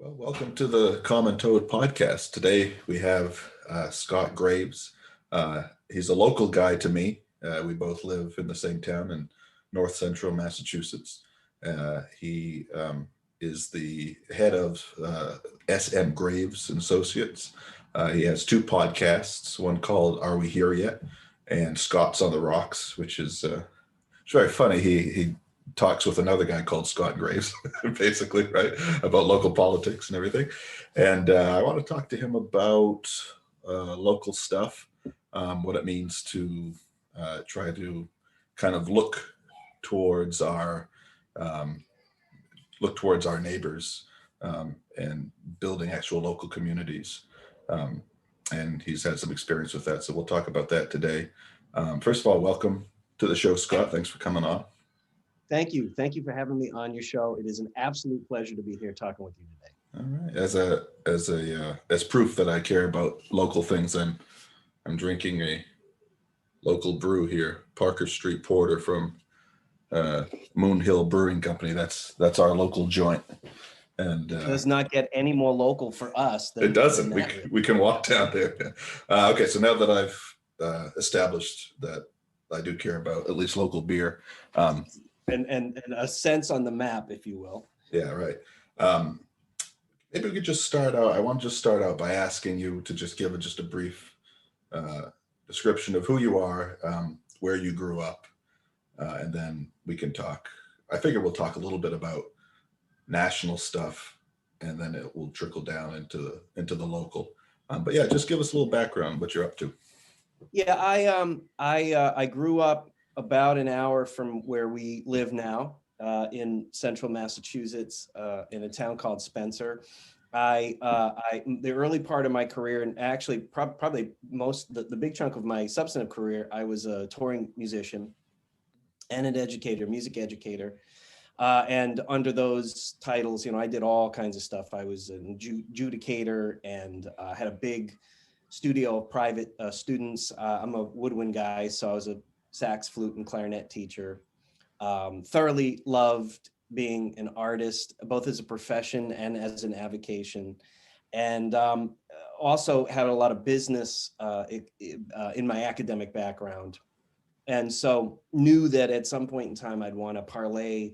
Well, welcome to the Common Toad podcast. Today we have Scott Graves. He's a local guy to me. We both live in the same town in north central Massachusetts. He is the head of SM Graves and Associates. He has two podcasts, one called Are We Here Yet? And Scott's on the Rocks, which is it's very funny. He talks with another guy called Scott Graves, basically, right, about local politics and everything. And I want to talk to him about local stuff, what it means to try to kind of towards our look towards our neighbors and building actual local communities. And he's had some experience with that, so we'll talk about that today. First of all, welcome to the show, Scott. Thanks for coming on. Thank you. Thank you for having me on your show. It is an absolute pleasure to be here talking with you today. All right. As proof that I care about local things, I'm drinking a local brew here, Parker Street Porter from Moon Hill Brewing Company. That's our local joint. And it does not get any more local for us. It doesn't. We can walk down there. Okay, so now that I've established that I do care about at least local beer. And a sense on the map, if you will. Yeah, right. Maybe we could just start out. I want to just start out by asking you to just give just a brief description of who you are, where you grew up, and then we can talk. I figure we'll talk a little bit about national stuff, and then it will trickle down into the local. But yeah, just give us a little background, what you're up to. Yeah, I grew up about an hour from where we live now, in central Massachusetts, in a town called Spencer. The early part of my career, and actually probably the big chunk of my substantive career, I was a touring musician and an educator, music educator. And under those titles, I did all kinds of stuff. I was an adjudicator and had a big studio of private students. I'm a woodwind guy, so I was a sax, flute, and clarinet teacher. Thoroughly loved being an artist, both as a profession and as an avocation. And also had a lot of business in my academic background. And so knew that at some point in time, I'd want to parlay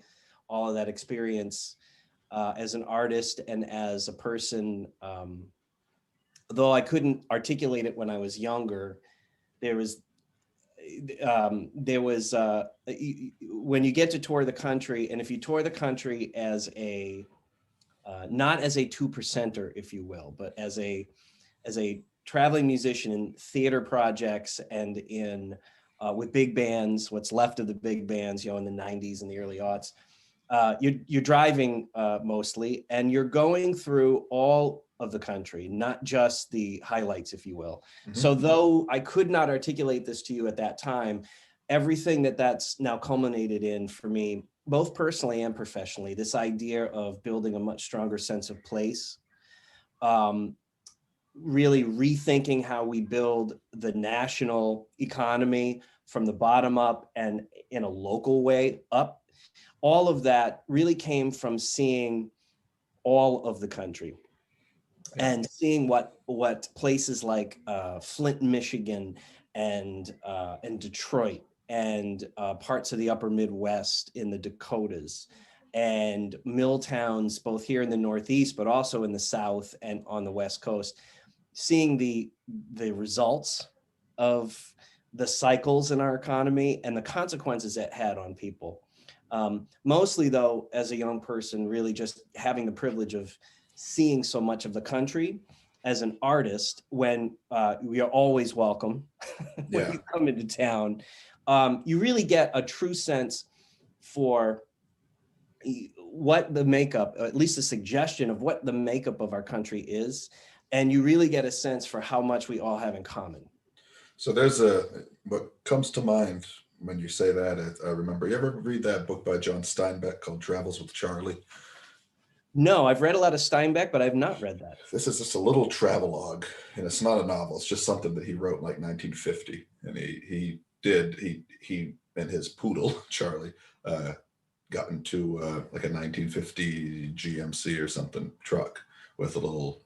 all of that experience as an artist and as a person. Though I couldn't articulate it when I was younger, when you get to tour the country, and if you tour the country as not as a 2%er, if you will, but as a traveling musician in theater projects and in with big bands, what's left of the big bands, in the 90s and the early aughts, you're driving mostly, and you're going through all of the country, not just the highlights, if you will. Mm-hmm. So though I could not articulate this to you at that time, everything that's now culminated in for me, both personally and professionally, this idea of building a much stronger sense of place, really rethinking how we build the national economy from the bottom up and in a local way up. All of that really came from seeing all of the country and seeing what places like Flint, Michigan, and Detroit, and parts of the upper Midwest in the Dakotas, and mill towns both here in the Northeast, but also in the South and on the West Coast, seeing the results of the cycles in our economy and the consequences it had on people. Mostly though, as a young person, really just having the privilege of seeing so much of the country as an artist, when we are always welcome when you come into town, you really get a true sense for what the makeup, or at least a suggestion of what the makeup of our country is. And you really get a sense for how much we all have in common. So what comes to mind when you say that, I remember, you ever read that book by John Steinbeck called Travels with Charlie? No, I've read a lot of Steinbeck, but I've not read that. This is just a little travelogue, and it's not a novel. It's just something that he wrote in like 1950. And he and his poodle, Charlie, got into like a 1950 GMC or something truck. with a little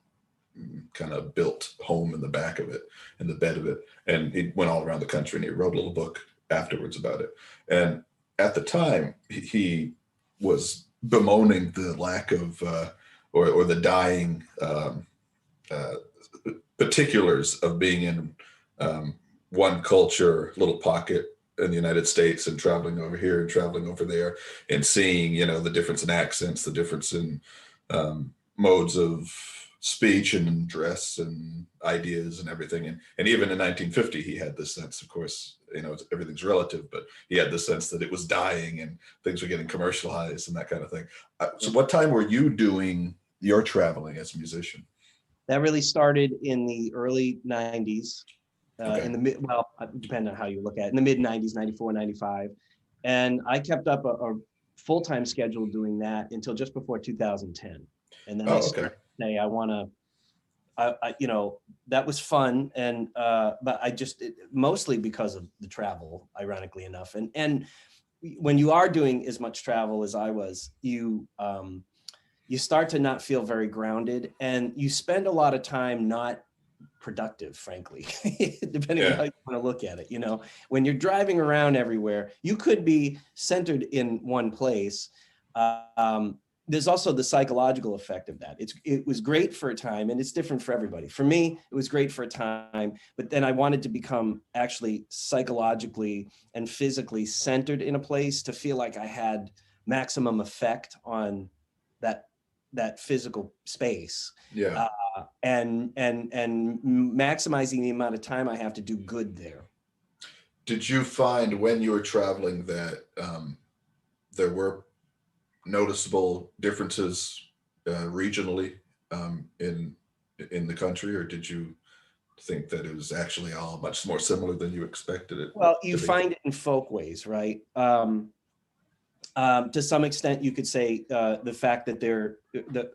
kind of built home in the back of it, in the bed of it. And he went all around the country and he wrote a little book afterwards about it. And at the time, he was bemoaning the lack of, or the dying uh, particulars of being in one culture, little pocket in the United States, and traveling over here and traveling over there, and seeing, the difference in accents, the difference in modes of speech and dress and ideas and everything. And even in 1950, he had this sense, of course, everything's relative, but he had this sense that it was dying and things were getting commercialized and that kind of thing. So what time were you doing your traveling as a musician? That really started in the early 90s, Okay. in the well, depending on how you look at it, in the mid 90s, 94, 95. And I kept up a full-time schedule doing that until just before 2010. And then I started to say, that was fun. And, but I just, mostly because of the travel, ironically enough. And when you are doing as much travel as I was, you start to not feel very grounded, and you spend a lot of time not productive, frankly, depending on how you want to look at it. When you're driving around everywhere, you could be centered in one place. There's also the psychological effect of that. It was great for a time, and it's different for everybody. For me, it was great for a time, but then I wanted to become actually psychologically and physically centered in a place to feel like I had maximum effect on that physical space. Yeah. And maximizing the amount of time I have to do good there. Did you find when you were traveling that there were noticeable differences regionally in the country, or did you think that it was actually all much more similar than you expected it? Well, you find it in folkways, right? To some extent, you could say the fact that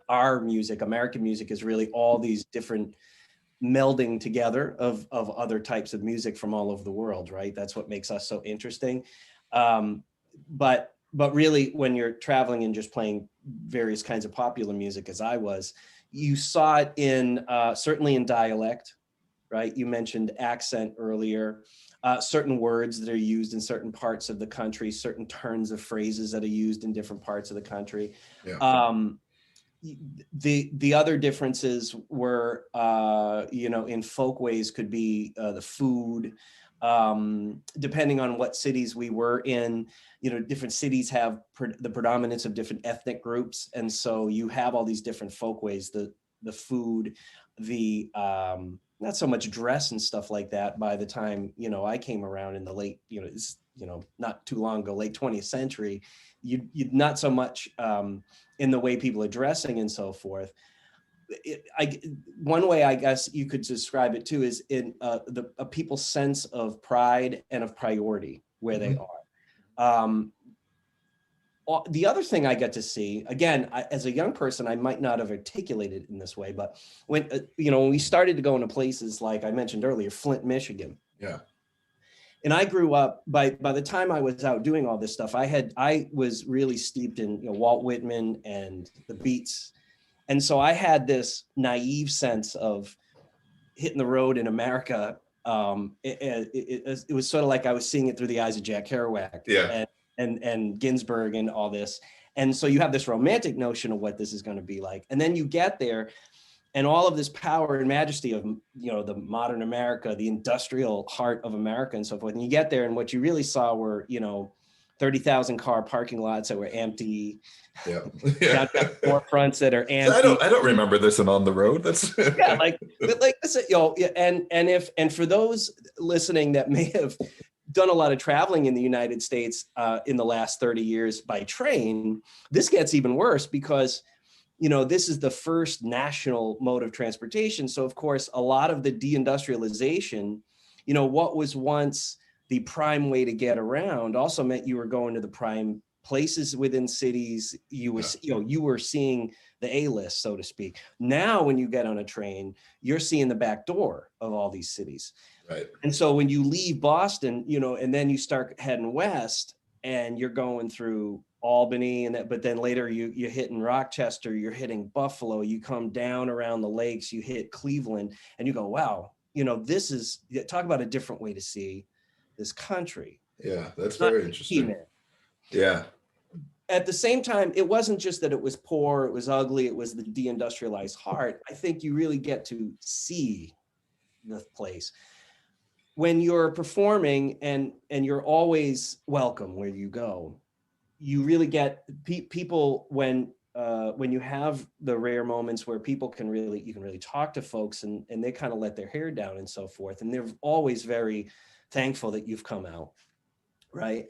our music, American music, is really all these different melding together of other types of music from all over the world, right? That's what makes us so interesting. But really, when you're traveling and just playing various kinds of popular music, as I was, you saw it in certainly in dialect, right? You mentioned accent earlier. Certain words that are used in certain parts of the country, certain turns of phrases that are used in different parts of the country. Yeah. The other differences were, in folkways could be the food. Depending on what cities we were in, different cities have the predominance of different ethnic groups, and so you have all these different folkways. The food, the not so much dress and stuff like that. By the time I came around in the late, not too long ago, late 20th century, you not so much in the way people are dressing and so forth. One way I guess you could describe it too is in a people's sense of pride and of priority where they are. The other thing I get to see, again, as a young person, I might not have articulated it in this way, but when we started to go into places like I mentioned earlier, Flint, Michigan. Yeah. And I grew up, by the time I was out doing all this stuff, I was really steeped in Walt Whitman and the Beats. And so I had this naive sense of hitting the road in America. It was sort of like I was seeing it through the eyes of Jack Kerouac. Yeah. And Ginsberg and all this. And so you have this romantic notion of what this is going to be like. And then you get there and all of this power and majesty of, the modern America, the industrial heart of America and so forth. And you get there and what you really saw were, 30,000 car parking lots that were empty. Yeah. Storefronts that are empty. I don't remember this and On the Road. That's and for those listening that may have done a lot of traveling in the United States in the last 30 years by train, this gets even worse because, this is the first national mode of transportation. So of course, a lot of the deindustrialization, what was once the prime way to get around also meant you were going to the prime places within cities. You were seeing the A-list, so to speak. Now, when you get on a train, you're seeing the back door of all these cities. Right. And so when you leave Boston, and then you start heading west and you're going through, Albany and that, but then later you hit in Rochester, you're hitting Buffalo, you come down around the lakes, you hit Cleveland, and you go, wow, this is, talk about a different way to see this country. Yeah, that's Not very interesting. man. Yeah. At the same time, it wasn't just that it was poor, it was ugly, it was the deindustrialized heart. I think you really get to see the place when you're performing, and you're always welcome where you go. You really get people when you have the rare moments where you can really talk to folks, and they kind of let their hair down and so forth, and they're always very thankful that you've come out, right?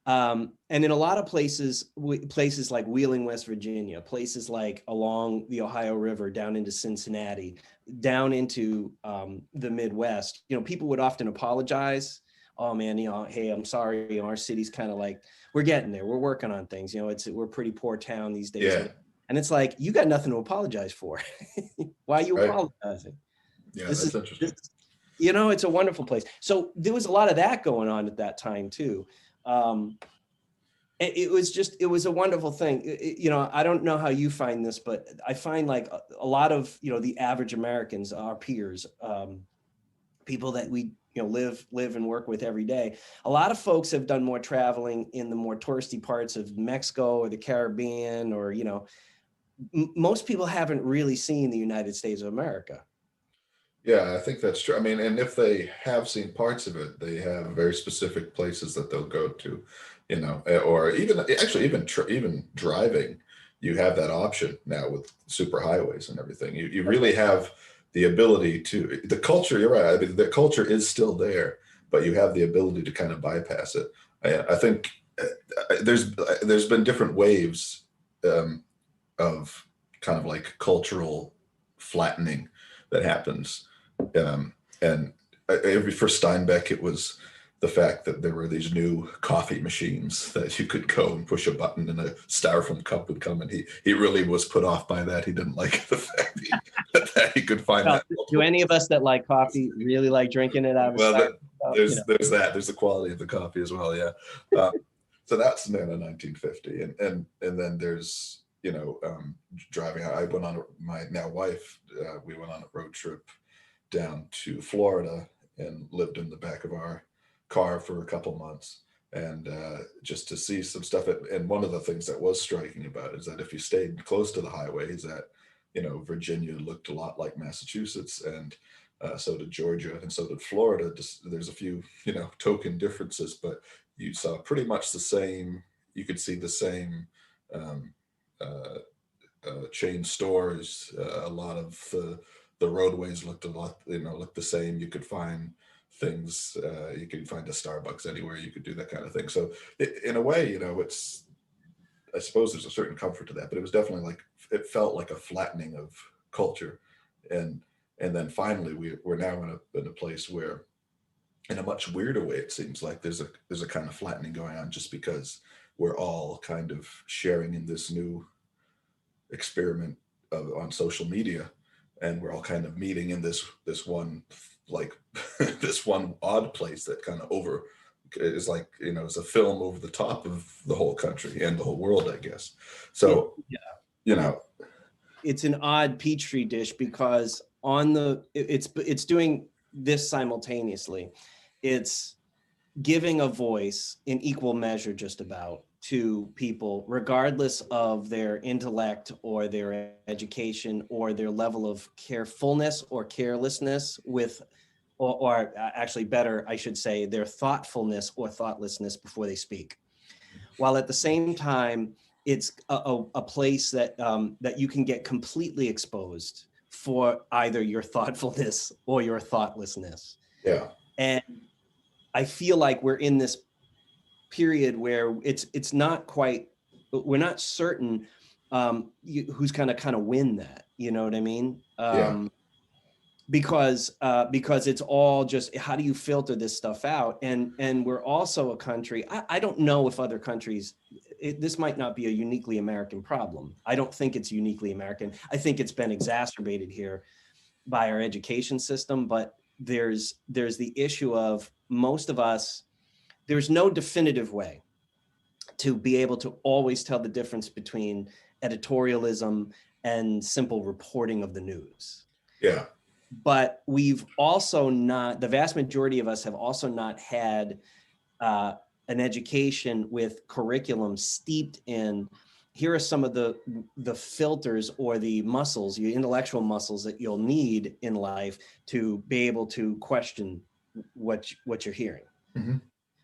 And in a lot of places like Wheeling, West Virginia, places like along the Ohio River, down into Cincinnati, down into the Midwest, people would often apologize. Oh man, hey, I'm sorry, our city's kind of like, we're getting there. We're working on things. We're a pretty poor town these days. Yeah. And it's like, you got nothing to apologize for. Why are you Right. apologizing? Yeah, that's interesting. It's a wonderful place. So there was a lot of that going on at that time too. It was a wonderful thing. I don't know how you find this, but I find like a lot of, the average Americans, our peers, people that we, live and work with every day. A lot of folks have done more traveling in the more touristy parts of Mexico or the Caribbean, or, most people haven't really seen the United States of America. Yeah, I think that's true. I mean, and if they have seen parts of it, they have very specific places that they'll go to, or even driving, you have that option now with super highways and everything. You really have the ability to, the culture, you're right. I mean, the culture is still there, but you have the ability to kind of bypass it. I think there's been different waves of kind of like cultural flattening that happens. And for Steinbeck, it was the fact that there were these new coffee machines that you could go and push a button and a styrofoam cup would come, and he really was put off by that. He didn't like the fact that he could find that. Do any of us that like coffee really like drinking it out of a styrofoam cup? There's the quality of the coffee as well. Yeah. So that's in 1950, and then there's driving. I went on my now wife. We went on a road trip down to Florida and lived in the back of our car for a couple months, and just to see some stuff. And one of the things that was striking about it is that if you stayed close to the highways, that Virginia looked a lot like Massachusetts, and so did Georgia, and so did Florida. There's a few token differences, but you saw pretty much the same. You could see the same chain stores. A lot of the roadways looked looked the same. You could find things. You could find a Starbucks anywhere. You could do that kind of thing. So in a way, it's, I suppose there's a certain comfort to that, but it was definitely it felt like a flattening of culture. And then finally we're now in a place where, in a much weirder way, it seems like there's a kind of flattening going on, just because we're all kind of sharing in this new experiment on social media, and we're all kind of meeting in this one this one odd place that kind of is like is a film over the top of the whole country and the whole world, I guess. So it's an odd petri dish, because it's doing this simultaneously. It's giving a voice in equal measure, just about, to people, regardless of their intellect or their education or their level of carefulness or carelessness with, or actually better, I should say, their thoughtfulness or thoughtlessness before they speak. While at the same time, it's a place that that you can get completely exposed for either your thoughtfulness or your thoughtlessness. Yeah. And I feel like we're in this period where it's not quite, we're not certain who's gonna kind of win that, you know what I mean? Because it's all just, how do you filter this stuff out? And we're also a country, I don't know if other countries, this might not be a uniquely American problem. I don't think it's uniquely American. I think it's been exacerbated here by our education system, but there's the issue of most of us, there's no definitive way to be able to always tell the difference between editorialism and simple reporting of the news. Yeah. But we've also not, the vast majority of us have also not had an education with curriculum steeped in, here are some of the filters or the muscles, your intellectual muscles that you'll need in life to be able to question what you're hearing. Mm-hmm.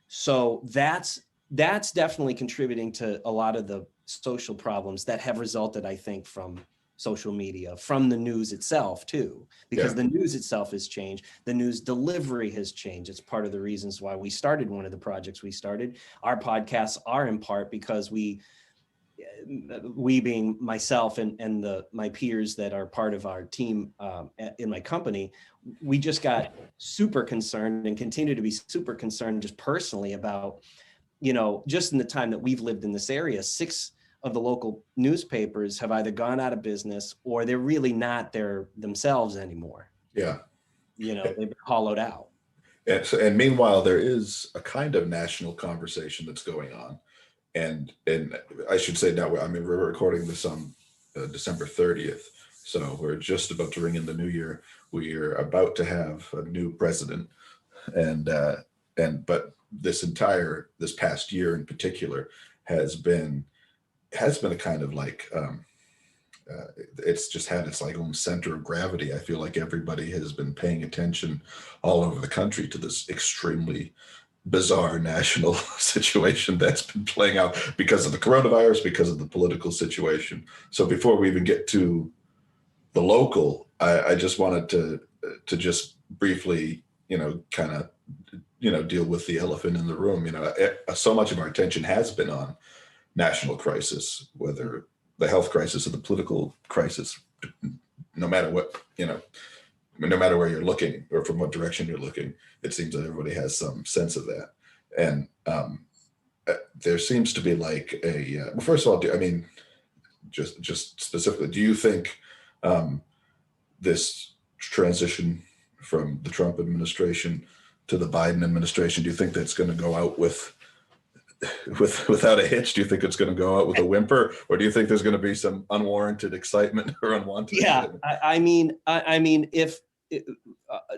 So that's definitely contributing to a lot of the social problems that have resulted, I think, from social media, from the news itself too, because the news itself has changed. The news delivery has changed. It's part of the reasons why we started one of the projects we started. Our podcasts are in part because we being myself and my peers that are part of our team in my company, we just got super concerned and continue to be super concerned just personally about, just in the time that we've lived in this area, 6 of the local newspapers have either gone out of business or they're really not there themselves anymore. Yeah. They've been hollowed out. And meanwhile, there is a kind of national conversation that's going on. And I should say now, I mean, we're recording this on December 30th. So we're just about to ring in the new year. We're about to have a new president. But this past year in particular has been a kind of like, it's just had its like own center of gravity. I feel like everybody has been paying attention all over the country to this extremely bizarre national situation that's been playing out because of the coronavirus, because of the political situation. So before we even get to the local, I just wanted to just briefly, kind of, deal with the elephant in the room. So much of our attention has been on national crisis, whether the health crisis or the political crisis, no matter what, no matter where you're looking or from what direction you're looking, it seems that everybody has some sense of that. And there seems to be like well, first of all, just specifically, do you think this transition from the Trump administration to the Biden administration, do you think that's going to go out without a hitch? Do you think it's going to go out with a whimper, or do you think there's going to be some unwarranted excitement or unwanted excitement? I mean, if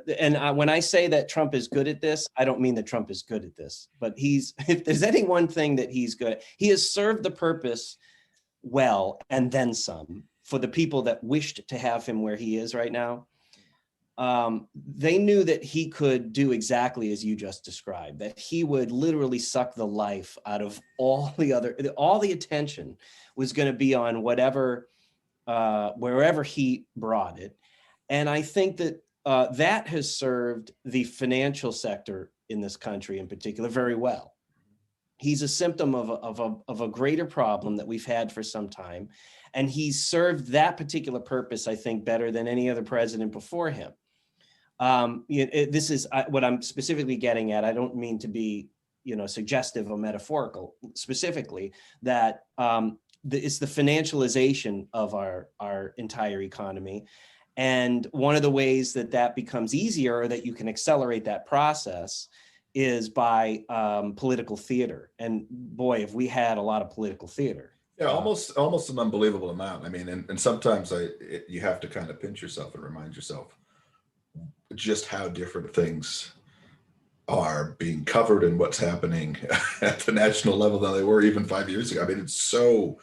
when I say that Trump is good at this, I don't mean that Trump is good at this, but if there's any one thing that he's good at, he has served the purpose well and then some for the people that wished to have him where he is right now. They knew that he could do exactly as you just described, that he would literally suck the life out of all the attention was going to be on wherever he brought it. And I think that that has served the financial sector in this country in particular very well. He's a symptom of a greater problem that we've had for some time. And he's served that particular purpose, I think, better than any other president before him. This is what I'm specifically getting at. I don't mean to be, suggestive or metaphorical, specifically that it's the financialization of our entire economy. And one of the ways that becomes easier, or that you can accelerate that process, is by political theater. And boy, have we had a lot of political theater. Yeah, almost an unbelievable amount. I mean, and sometimes you have to kind of pinch yourself and remind yourself just how different things are being covered and what's happening at the national level than they were even 5 years ago. I mean, it's so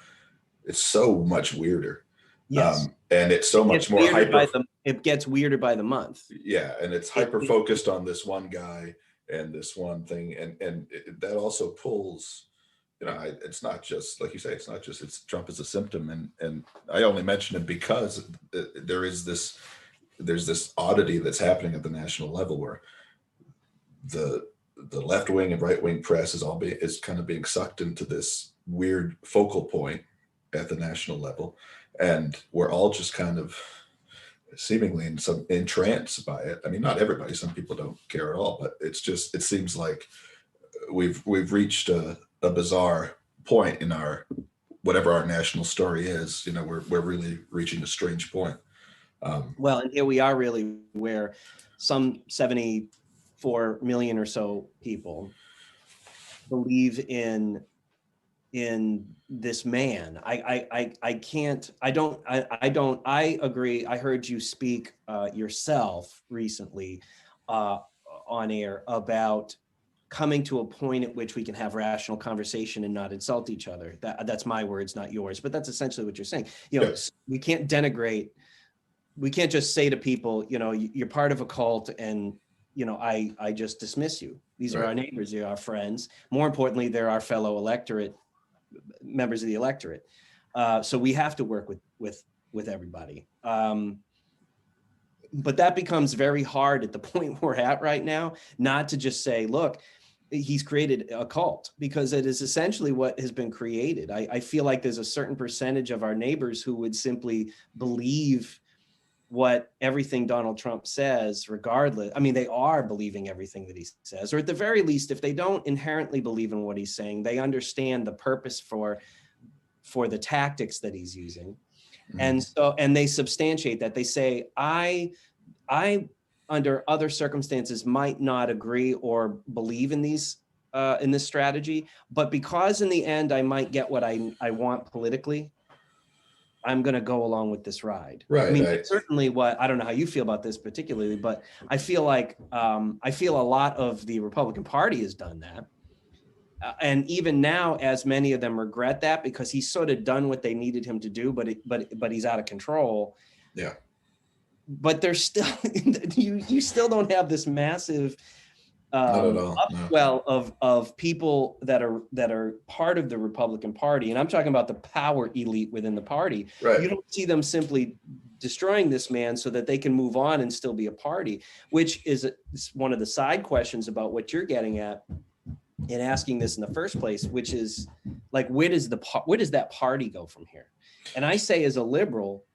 much weirder. Yes. And it's so much more hyper. It gets weirder by the month. Yeah, and it's hyper focused on this one guy and this one thing, and that also pulls. It's not just like you say. It's not just Trump is a symptom, and I only mention it because there's this oddity that's happening at the national level where the left wing and right wing press is kind of being sucked into this weird focal point at the national level, and we're all just kind of seemingly in trance by it. I mean, not everybody. Some people don't care at all, but it seems like we've reached a bizarre point in whatever our national story is. We're really reaching a strange point. Well, and here we are really where some 74 million or so people believe in in this man. I agree. I heard you speak yourself recently on air about coming to a point at which we can have rational conversation and not insult each other. That's my words, not yours, but that's essentially what you're saying. You know, we can't denigrate. We can't just say to people, you know, you're part of a cult and, you know, I just dismiss you. These are our neighbors, they're our friends. More importantly, they're our fellow electorate, members of the electorate. So we have to work with everybody. But that becomes very hard at the point we're at right now, not to just say, look, he's created a cult, because it is essentially what has been created. I feel like there's a certain percentage of our neighbors who would simply believe what everything Donald Trump says, regardless. I mean, they are believing everything that he says, or at the very least, if they don't inherently believe in what he's saying, they understand the purpose for the tactics that he's using. Mm-hmm. And they substantiate that. They say, I under other circumstances might not agree or believe in these in this strategy, but because in the end I might get what I want politically, I'm going to go along with this ride. Right. I mean, certainly I don't know how you feel about this particularly, but I feel like a lot of the Republican Party has done that. And even now, as many of them regret that, because he's sort of done what they needed him to do, but he's out of control. Yeah. But there's still, you still don't have this massive upswell of people that are part of the Republican Party. And I'm talking about the power elite within the party. Right. You don't see them simply destroying this man so that they can move on and still be a party, which is one of the side questions about what you're getting at in asking this in the first place, which is like, where does that party go from here? And I say, as a liberal,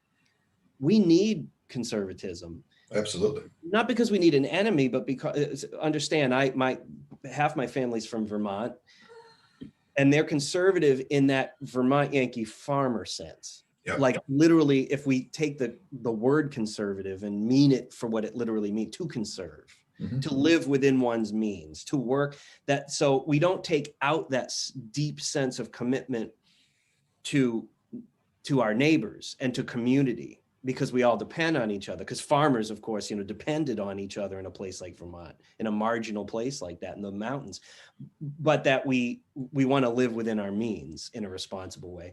we need conservatism. Absolutely. Not because we need an enemy, but because, understand, half my family's from Vermont, and they're conservative in that Vermont Yankee farmer sense. Yep. Like, literally, if we take the word conservative and mean it for what it literally means, to conserve, mm-hmm. to live within one's means, to work that, so we don't take out that deep sense of commitment to our neighbors and to community, because we all depend on each other. Because farmers, of course, depended on each other in a place like Vermont, in a marginal place like that in the mountains, but that we want to live within our means in a responsible way,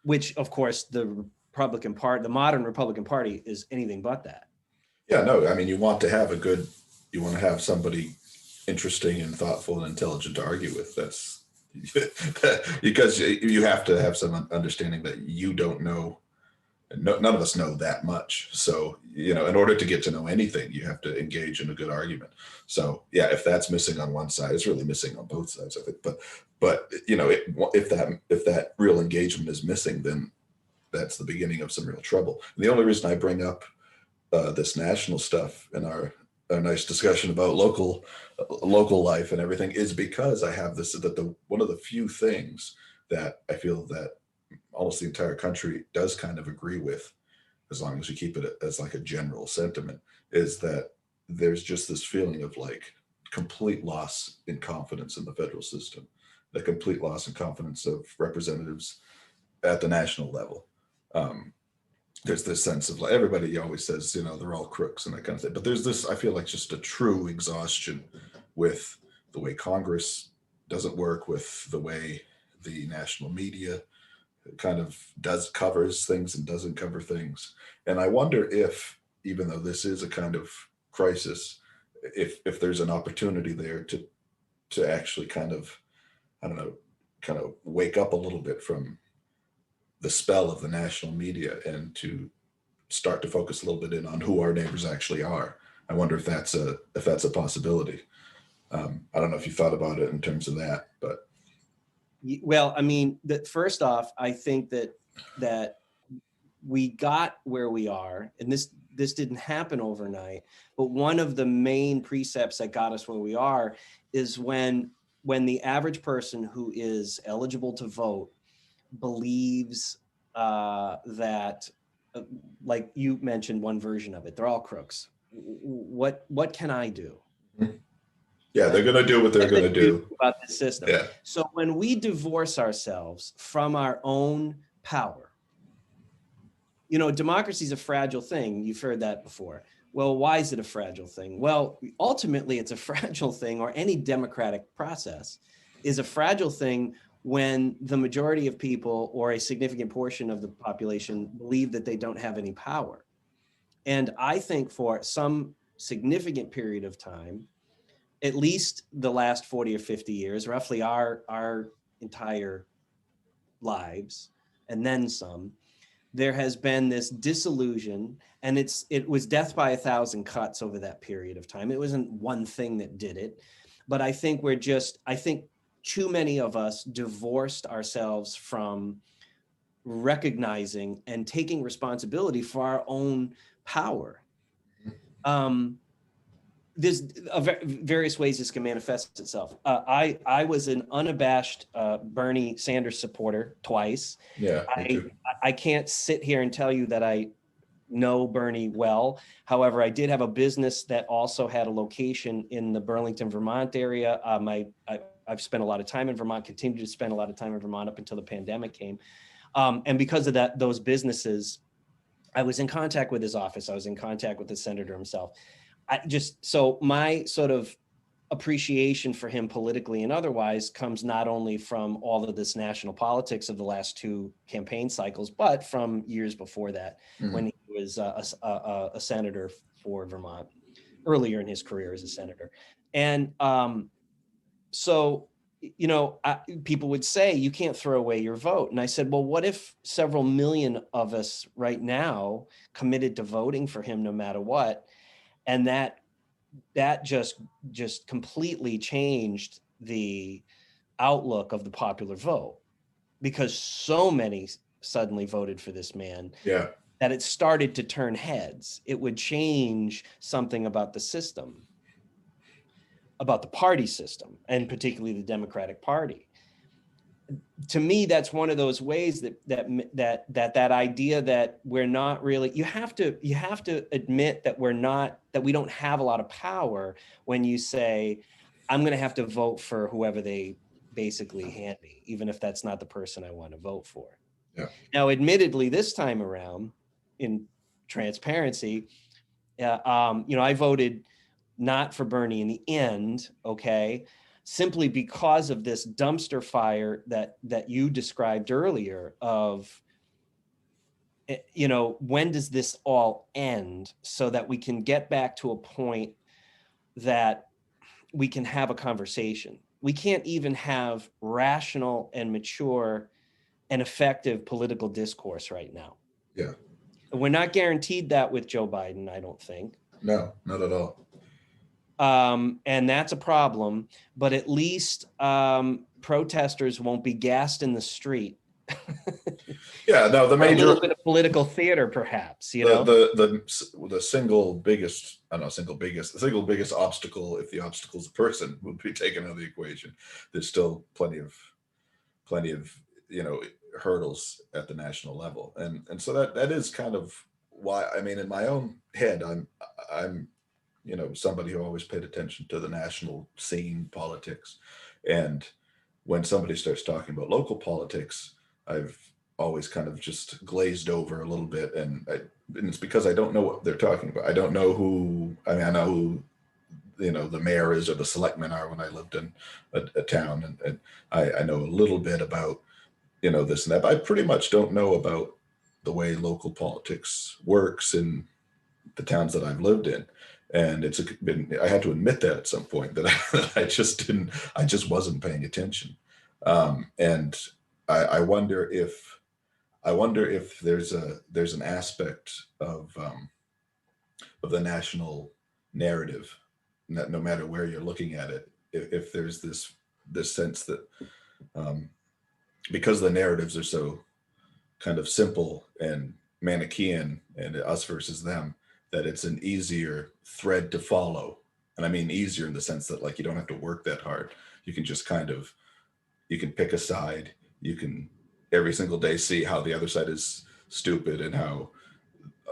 which, of course, the modern Republican Party is anything but that. Yeah, no, I mean, you want to have somebody interesting and thoughtful and intelligent to argue with. That's because you have to have some understanding that you don't know. None of us know that much. So, in order to get to know anything, you have to engage in a good argument. So, yeah, if that's missing on one side, it's really missing on both sides, I think. But if that real engagement is missing, then that's the beginning of some real trouble. And the only reason I bring up this national stuff in our nice discussion about local life and everything is because I have one of the few things that I feel that almost the entire country does kind of agree with, as long as you keep it as like a general sentiment, is that there's just this feeling of like complete loss in confidence in the federal system, the complete loss in confidence of representatives at the national level. There's this sense of like, everybody always says, they're all crooks and that kind of thing. But there's this, I feel like, just a true exhaustion with the way Congress doesn't work, with the way the national media kind of covers things and doesn't cover things. And I wonder if, even though this is a kind of crisis, if there's an opportunity there to actually kind of wake up a little bit from the spell of the national media and to start to focus a little bit in on who our neighbors actually are. I wonder if that's a possibility. I don't know if you thought about it in terms of that, but. Well, I mean, first off, I think that we got where we are, and this didn't happen overnight, but one of the main precepts that got us where we are is when the average person who is eligible to vote believes that, like you mentioned one version of it, they're all crooks. What can I do? Yeah, they're going to do what they're going to do about the system. Yeah. So when we divorce ourselves from our own power, democracy is a fragile thing. You've heard that before. Well, why is it a fragile thing? Well, ultimately, it's a fragile thing, or any democratic process is a fragile thing when the majority of people or a significant portion of the population believe that they don't have any power. And I think for some significant period of time, at least the last 40 or 50 years, roughly our entire lives, and then some, there has been this disillusion, and it was death by 1,000 cuts over that period of time. It wasn't one thing that did it, but I think I think too many of us divorced ourselves from recognizing and taking responsibility for our own power. There's various ways this can manifest itself. I was an unabashed Bernie Sanders supporter twice. Yeah, me too. I can't sit here and tell you that I know Bernie well. However, I did have a business that also had a location in the Burlington, Vermont area. I've spent a lot of time in Vermont, continued to spend a lot of time in Vermont up until the pandemic came. And because of that, those businesses, I was in contact with his office. I was in contact with the senator himself. So my sort of appreciation for him politically and otherwise comes not only from all of this national politics of the last two campaign cycles, but from years before that, when he was a senator for Vermont, earlier in his career as a senator. And so, people would say, you can't throw away your vote. And I said, well, what if several million of us right now committed to voting for him no matter what? And that just completely changed the outlook of the popular vote, because so many suddenly voted for this man that it started to turn heads. It would change something about the system, about the party system, and particularly the Democratic Party. To me, that's one of those ways that idea that we're not really, you have to admit that we don't have a lot of power when you say, I'm going to have to vote for whoever they basically hand me, even if that's not the person I want to vote for. Yeah. Now, admittedly, this time around, in transparency, I voted not for Bernie in the end, okay, simply because of this dumpster fire that you described earlier of, when does this all end, so that we can get back to a point that we can have a conversation. We can't even have rational and mature and effective political discourse right now. Yeah. We're not guaranteed that with Joe Biden, I don't think. No, not at all. And that's a problem, but at least protesters won't be gassed in the street. Yeah, no, the major, a little bit of political theater, perhaps, the single biggest obstacle, if the obstacle's a person, would be taken out of the equation. There's still plenty of hurdles at the national level, and so that is kind of why, I mean, in my own head, I'm somebody who always paid attention to the national scene politics. And when somebody starts talking about local politics, I've always kind of just glazed over a little bit. And it's because I don't know what they're talking about. I don't know who, I know who, the mayor is or the selectmen are when I lived in a town. And I know a little bit about, this and that, but I pretty much don't know about the way local politics works in the towns that I've lived in. And I had to admit that at some point that I just wasn't paying attention. And I wonder if there's an aspect of the national narrative, no matter where you're looking at it, if there's this sense that because the narratives are so kind of simple and Manichaean and us versus them, that it's an easier thread to follow. And I mean easier in the sense that, like, you don't have to work that hard. You can just you can pick a side. You can every single day see how the other side is stupid and how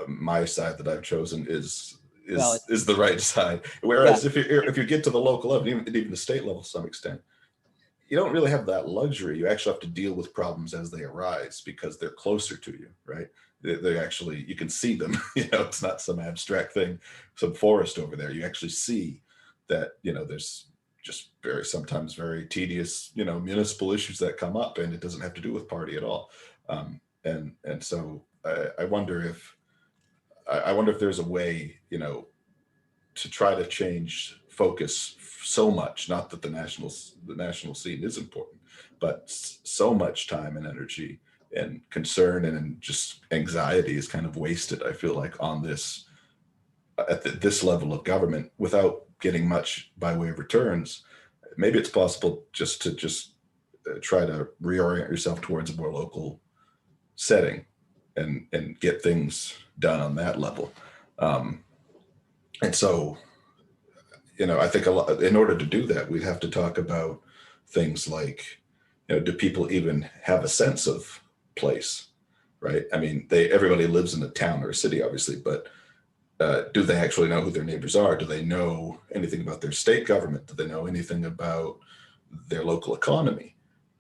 my side that I've chosen is Well, is the right side. yeah. Whereas if you get to the local level, even the state level to some extent, you don't really have that luxury. You actually have to deal with problems as they arise because they're closer to you, right? They actually, you can see them. It's not some abstract thing, some forest over there. You actually see that, there's just sometimes very tedious, municipal issues that come up, and it doesn't have to do with party at all. And so I wonder if there's a way, to try to change focus so much. Not that the national scene is important, but so much time and energy and concern and just anxiety is kind of wasted, I feel like, on this at this level of government without getting much by way of returns. Maybe it's possible just to try to reorient yourself towards a more local setting and get things done on that level. And so, I think in order to do that, we'd have to talk about things like, do people even have a sense of place, right? I mean, everybody lives in a town or a city, obviously, but do they actually know who their neighbors are? Do they know anything about their state government? Do they know anything about their local economy?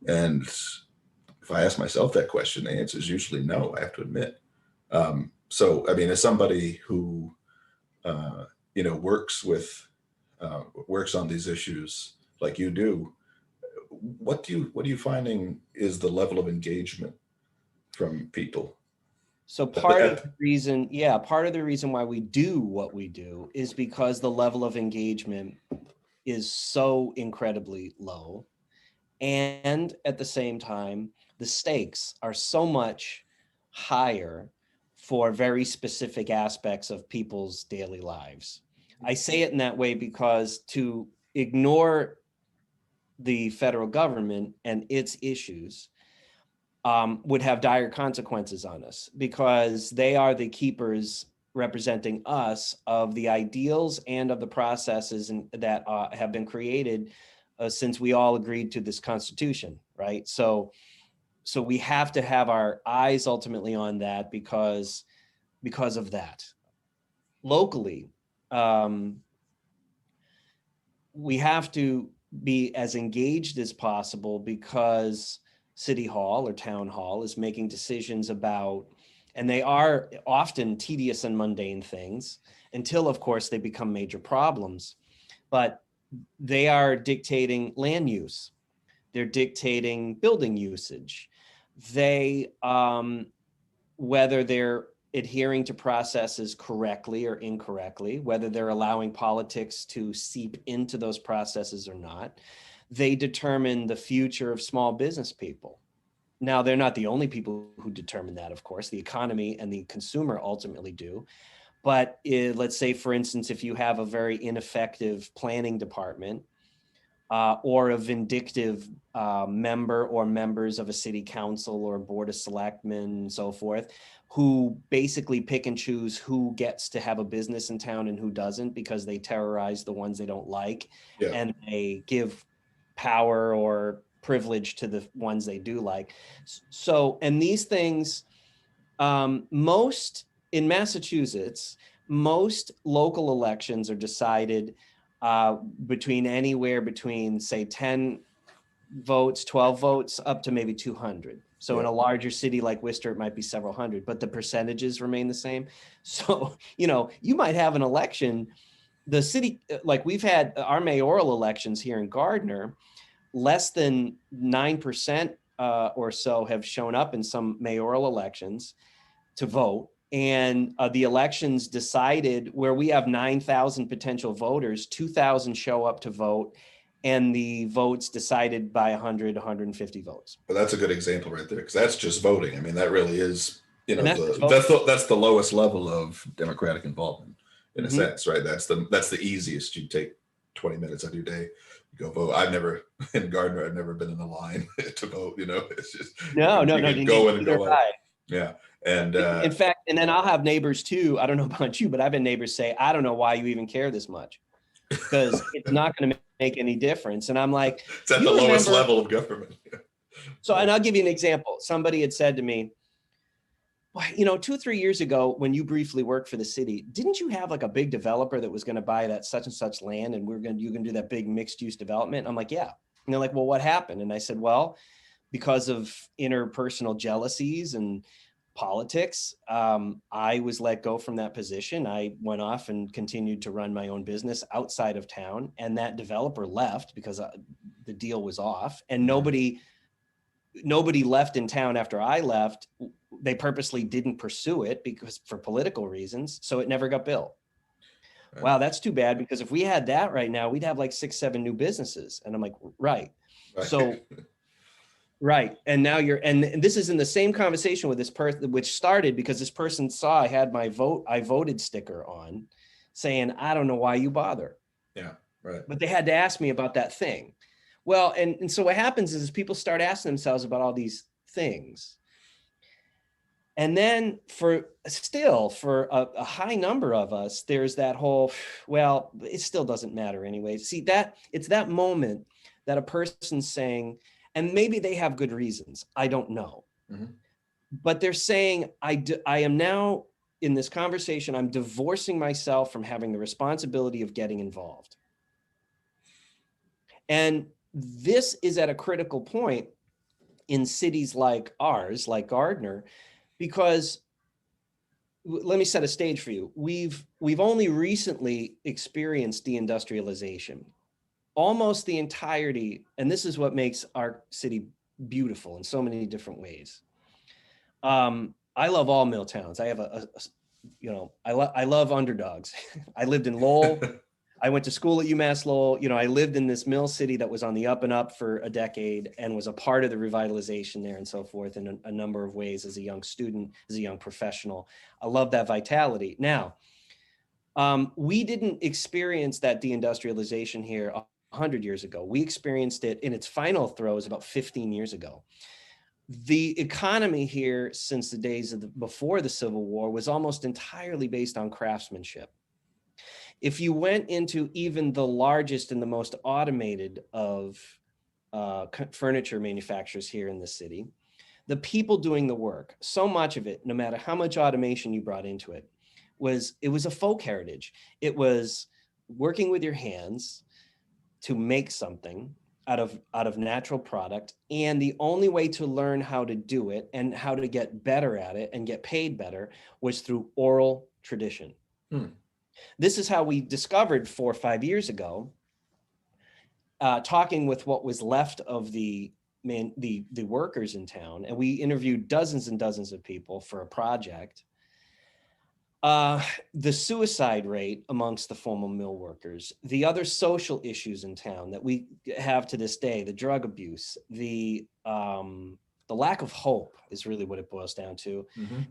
And if I ask myself that question, the answer is usually no, I have to admit. So, I mean, as somebody who, works on these issues like you do, what are you finding is the level of engagement from people? So part of the reason why we do what we do is because the level of engagement is so incredibly low. And at the same time, the stakes are so much higher for very specific aspects of people's daily lives. I say it in that way because to ignore the federal government and its issues would have dire consequences on us, because they are the keepers representing us of the ideals and of the processes that have been created since we all agreed to this Constitution, right? So we have to have our eyes ultimately on that because of that. Locally, we have to be as engaged as possible because City Hall or Town Hall is making decisions about, and they are often tedious and mundane things until, of course, they become major problems. But they are dictating land use. They're dictating building usage. They, whether they're adhering to processes correctly or incorrectly, whether they're allowing politics to seep into those processes or not, they determine the future of small business people. Now, they're not the only people who determine that, of course. The economy and the consumer ultimately do. But let's say, for instance, if you have a very ineffective planning department or a vindictive member or members of a city council or board of selectmen and so forth, who basically pick and choose who gets to have a business in town and who doesn't, because they terrorize the ones they don't like, and they give power or privilege to the ones they do like. So, and these things, in Massachusetts, most local elections are decided anywhere between, say, 10 votes, 12 votes, up to maybe 200. So in a larger city like Worcester, it might be several hundred, but the percentages remain the same. So, you might have an election, the city, like we've had our mayoral elections here in Gardner, less than 9% or so have shown up in some mayoral elections to vote. And the elections decided where we have 9,000 potential voters, 2,000 show up to vote, and the votes decided by 100, 150 votes. But that's a good example right there, because that's just voting. I mean, that really is, that's the lowest level of democratic involvement in a sense, right? That's the easiest. You take 20 minutes out of your day, you go vote. In Gardner, I've never been in a line to vote. It's just no, go in and go out. Yeah. And in fact, and then I'll have neighbors too. I don't know about you, but I've had neighbors say, I don't know why you even care this much, because it's not going to make any difference. And I'm like, it's at the lowest level of government. So, and I'll give you an example. Somebody had said to me, you know, 2 or 3 years ago, when you briefly worked for the city, didn't you have like a big developer that was going to buy that such and such land, and you're going to do that big mixed use development? I'm like, yeah. And they're like, well, what happened? And I said, well, because of interpersonal jealousies and politics, I was let go from that position. I went off and continued to run my own business outside of town, and that developer left because the deal was off, and nobody left in town after I left. They purposely didn't pursue it because for political reasons, so it never got built. Wow, that's too bad, because if we had that right now, we'd have like 6, 7 new businesses. And I'm like, right. So right. And now and this is in the same conversation with this person, which started because this person saw I had my I voted sticker on, saying, I don't know why you bother. Yeah, right. But they had to ask me about that thing. Well, and so what happens is people start asking themselves about all these things. And then for a high number of us, there's that whole, well, it still doesn't matter anyway. See, it's that moment that a person's saying, and maybe they have good reasons, I don't know. Mm-hmm. But they're saying, I am now in this conversation, I'm divorcing myself from having the responsibility of getting involved. And this is at a critical point in cities like ours, like Gardner, because let me set a stage for you. We've only recently experienced deindustrialization. Almost the entirety, and this is what makes our city beautiful in so many different ways. I love all mill towns. I have I love underdogs. I lived in Lowell. I went to school at UMass Lowell. You know, I lived in this mill city that was on the up and up for a decade and was a part of the revitalization there and so forth in a number of ways as a young student, as a young professional. I love that vitality. Now, we didn't experience that deindustrialization here 100 years ago. We experienced it in its final throes about 15 years ago. The economy here since the days of before the Civil War was almost entirely based on craftsmanship. If you went into even the largest and the most automated of furniture manufacturers here in the city, the people doing the work, so much of it, no matter how much automation you brought into it, was a folk heritage. It was working with your hands to make something out of natural product. And the only way to learn how to do it and how to get better at it and get paid better was through oral tradition. This is how we discovered 4 or 5 years ago, talking with what was left of the workers in town, and we interviewed dozens and dozens of people for a project. The suicide rate amongst the former mill workers, the other social issues in town that we have to this day, the drug abuse, the lack of hope is really what it boils down to. Mm-hmm.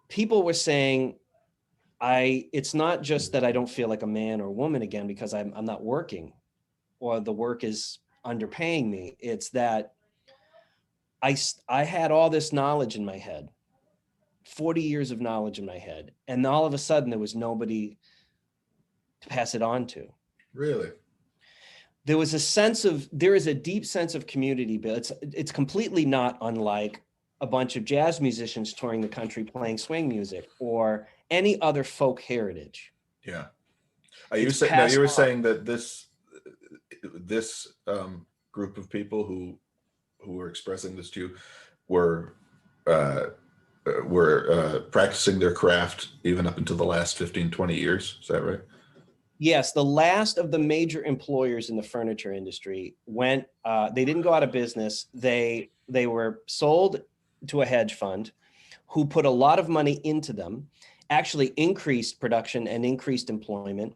People were saying, it's not just that I don't feel like a man or woman again because I'm not working or the work is underpaying me. It's that I had all this knowledge in my head, 40 years of knowledge in my head, and all of a sudden there was nobody to pass it on to. Really? There is a deep sense of community, but it's completely not unlike a bunch of jazz musicians touring the country playing swing music or any other folk heritage. Yeah. You were saying that this group of people who were expressing this to you were practicing their craft even up until the last 15, 20 years. Is that right? Yes. The last of the major employers in the furniture industry went, they didn't go out of business. They were sold to a hedge fund who put a lot of money into them, actually increased production and increased employment.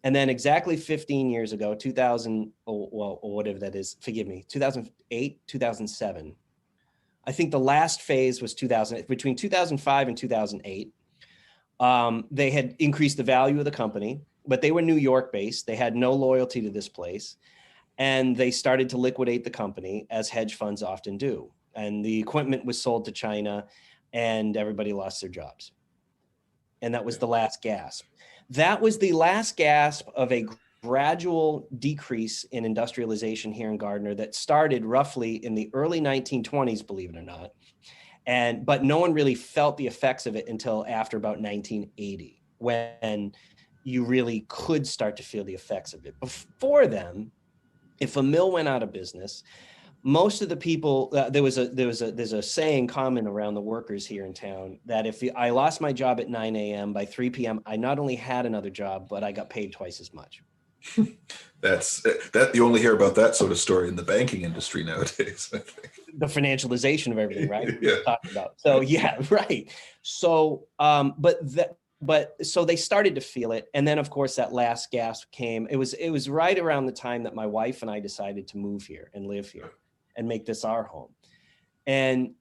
And then exactly 15 years ago, 2000, or whatever that is, forgive me, 2008, 2007. I think the last phase was between 2005 and 2008. They had increased the value of the company, but they were New York based. They had no loyalty to this place. And they started to liquidate the company, as hedge funds often do. And the equipment was sold to China and everybody lost their jobs. And that was the last gasp. That was the last gasp of a gradual decrease in industrialization here in Gardner that started roughly in the early 1920s, believe it or not. But no one really felt the effects of it until after about 1980, when you really could start to feel the effects of it. Before then, if a mill went out of business, most of the people, there's a saying common around the workers here in town that if I lost my job at 9 a.m. by 3 p.m., I not only had another job, but I got paid twice as much. That you only hear about that sort of story in the banking industry nowadays, I think. The financialization of everything, right? Yeah. Talking about. So yeah, right. So, so they started to feel it, and then of course that last gasp came. It was right around the time that my wife and I decided to move here and live here and make this our home, and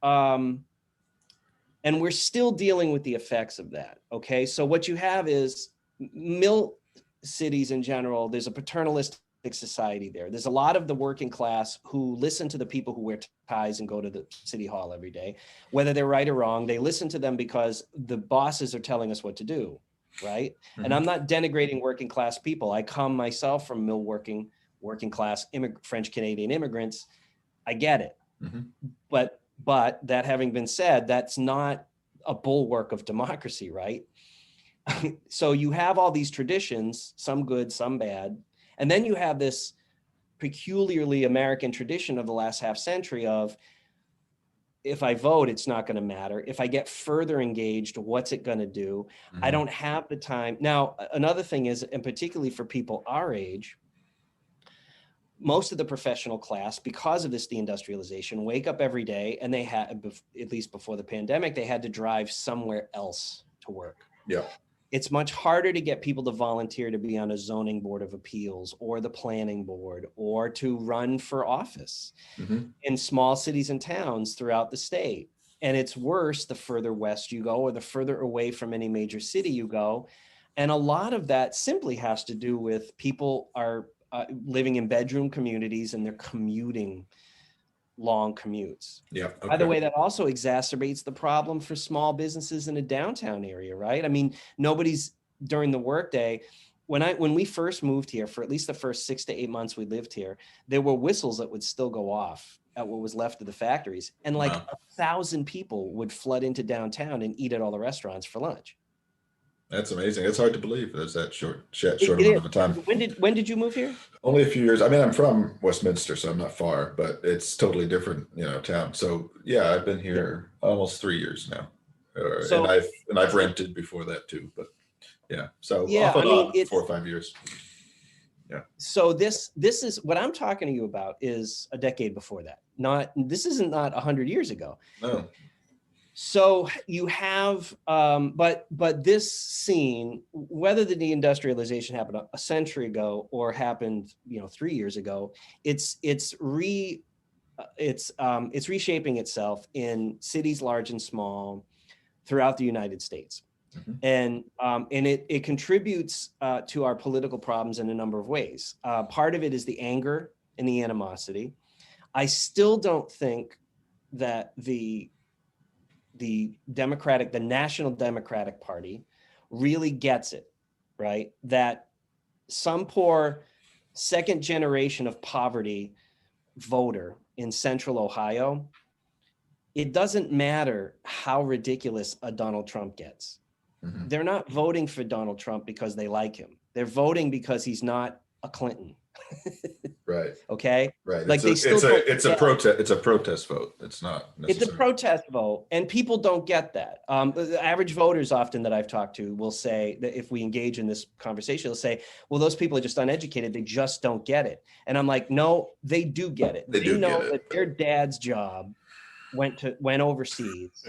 we're still dealing with the effects of that. Okay, so what you have is mill cities in general. There's a paternalistic society there. There's a lot of the working class who listen to the people who wear ties and go to the city hall every day, whether they're right or wrong. They listen to them because the bosses are telling us what to do, right? Mm-hmm. And I'm not denigrating working class people. I come myself from mill working class French Canadian immigrants. I get it. Mm-hmm. But that having been said, that's not a bulwark of democracy, right? So you have all these traditions, some good, some bad. And then you have this peculiarly American tradition of the last half century of, if I vote, it's not going to matter. If I get further engaged, what's it going to do? Mm-hmm. I don't have the time. Now, another thing is, and particularly for people our age, most of the professional class, because of this deindustrialization, wake up every day and they had, at least before the pandemic, they had to drive somewhere else to work. Yeah. It's much harder to get people to volunteer to be on a zoning board of appeals or the planning board or to run for office in small cities and towns throughout the state. And it's worse the further west you go or the further away from any major city you go. And a lot of that simply has to do with people are living in bedroom communities and they're commuting long commutes. Yeah. Okay. By the way, that also exacerbates the problem for small businesses in a downtown area, right? I mean, nobody's during the workday. When we first moved here, for at least the first 6 to 8 months we lived here, there were whistles that would still go off at what was left of the factories, and like 1,000 people would flood into downtown and eat at all the restaurants for lunch. That's amazing. It's hard to believe there's that short amount of a time. When did you move here? Only a few years. I mean, I'm from Westminster, so I'm not far, but it's totally different, town. So yeah, I've been here almost 3 years now, and I've rented before that too. But yeah, so off and on 4 or 5 years. Yeah. So this is what I'm talking to you about is a decade before that. This isn't 100 years ago. No. So you have, but this scene, whether the deindustrialization happened a century ago or happened, 3 years ago, it's reshaping itself in cities large and small throughout the United States, and it contributes to our political problems in a number of ways. Part of it is the anger and the animosity. I still don't think that the National Democratic Party really gets it, right? That some poor second generation of poverty voter in central Ohio, it doesn't matter how ridiculous a Donald Trump gets. Mm-hmm. They're not voting for Donald Trump because they like him. They're voting because he's not a Clinton. Right. Okay. Right. Like it's a protest. It's a protest vote. It's not. It's a protest vote, and people don't get that. The average voters, often that I've talked to, will say that if we engage in this conversation, they'll say, "Well, those people are just uneducated. They just don't get it." And I'm like, "No, they do get it. They know that their dad's job went overseas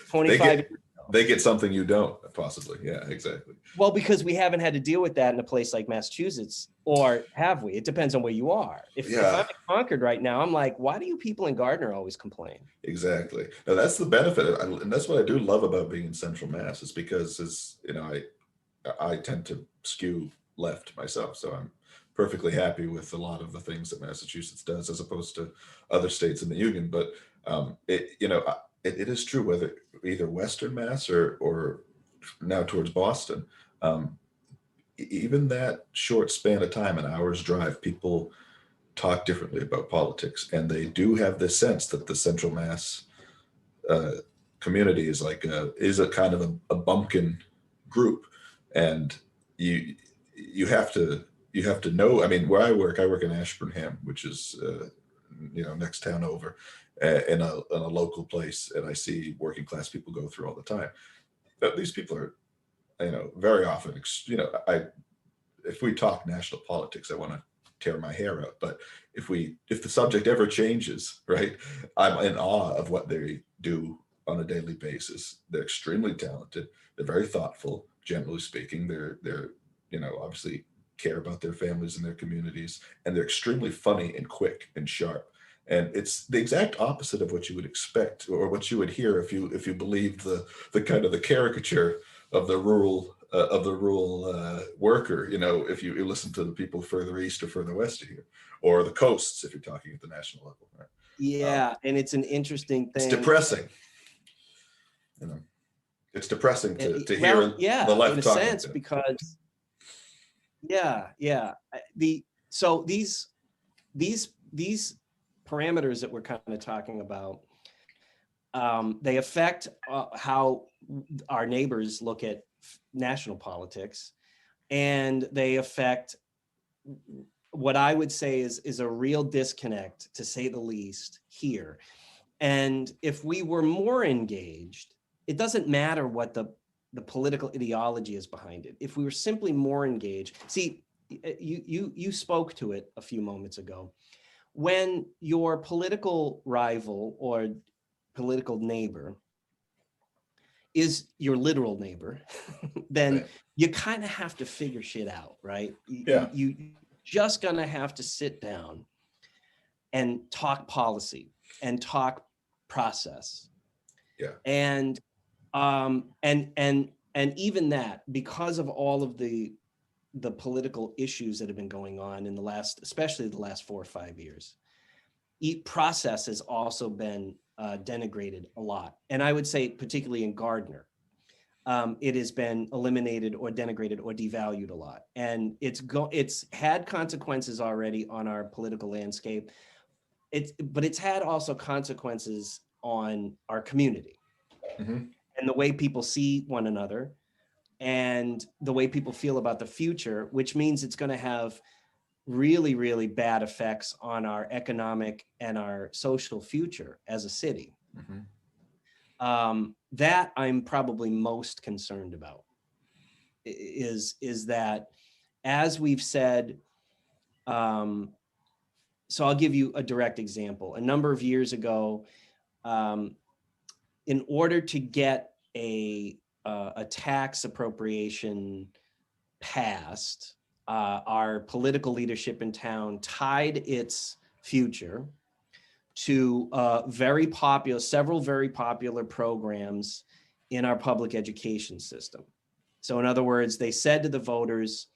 25 years." They get something you don't, possibly. Yeah, exactly. Well, because we haven't had to deal with that in a place like Massachusetts, or have we? It depends on where you are. If I'm in Concord right now, I'm like, why do you people in Gardner always complain? Exactly. Now, that's the benefit, and that's what I do love about being in Central Mass, is because I tend to skew left myself, so I'm perfectly happy with a lot of the things that Massachusetts does, as opposed to other states in the Union. But it is true, whether either Western Mass or now towards Boston, even that short span of time, an hour's drive, people talk differently about politics, and they do have this sense that the Central Mass community is like a kind of a bumpkin group, and you have to know. I mean, where I work in Ashburnham, which is next town over, in a local place, and I see working class people go through all the time. But these people are, very often, if we talk national politics, I want to tear my hair out. But if the subject ever changes, right, I'm in awe of what they do on a daily basis. They're extremely talented. They're very thoughtful, generally speaking. They're obviously care about their families and their communities, and they're extremely funny and quick and sharp. And it's the exact opposite of what you would expect, or what you would hear if you believed the kind of the caricature of the rural worker. If you listen to the people further east or further west of here, or the coasts, if you're talking at the national level, right? Yeah, and it's an interesting thing. It's depressing. It's depressing to hear the left in a talking sense, because so these parameters that we're kind of talking about, they affect how our neighbors look at national politics, and they affect what I would say is a real disconnect, to say the least, here. And if we were more engaged, it doesn't matter what the political ideology is behind it. If we were simply more engaged, see, you spoke to it a few moments ago. When your political rival or political neighbor is your literal neighbor, then Right. you kind of have to figure shit out, right? Yeah. You just gonna have to sit down and talk policy and talk process. Yeah. And even that, because of all of the political issues that have been going on in especially the last 4 or 5 years, process has also been denigrated a lot. And I would say, particularly in Gardner, it has been eliminated or denigrated or devalued a lot. And it's had consequences already on our political landscape. But it's had also consequences on our community, Mm-hmm. and the way people see one another, and the way people feel about the future, which means it's going to have really, really bad effects on our economic and our social future as a city. Mm-hmm. That I'm probably most concerned about is that, as we've said, so I'll give you a direct example. A number of years ago, in order to get a tax appropriation passed, our political leadership in town tied its future to several very popular programs in our public education system. So in other words, they said to the voters,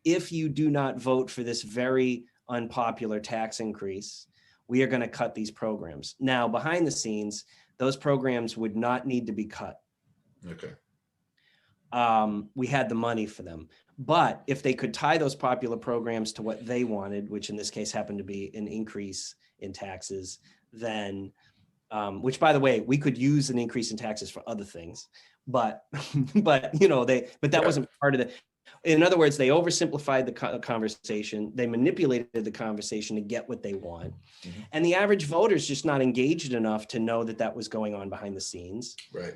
if you do not vote for this very unpopular tax increase, we are going to cut these programs. Now, behind the scenes, those programs would not need to be cut. Okay. We had the money for them. But if they could tie those popular programs to what they wanted, which in this case happened to be an increase in taxes, then, which, by the way, we could use an increase in taxes for other things, but that wasn't part of the. In other words, they oversimplified the conversation. They manipulated the conversation to get what they want. Mm-hmm. And the average voter is just not engaged enough to know that that was going on behind the scenes. Right.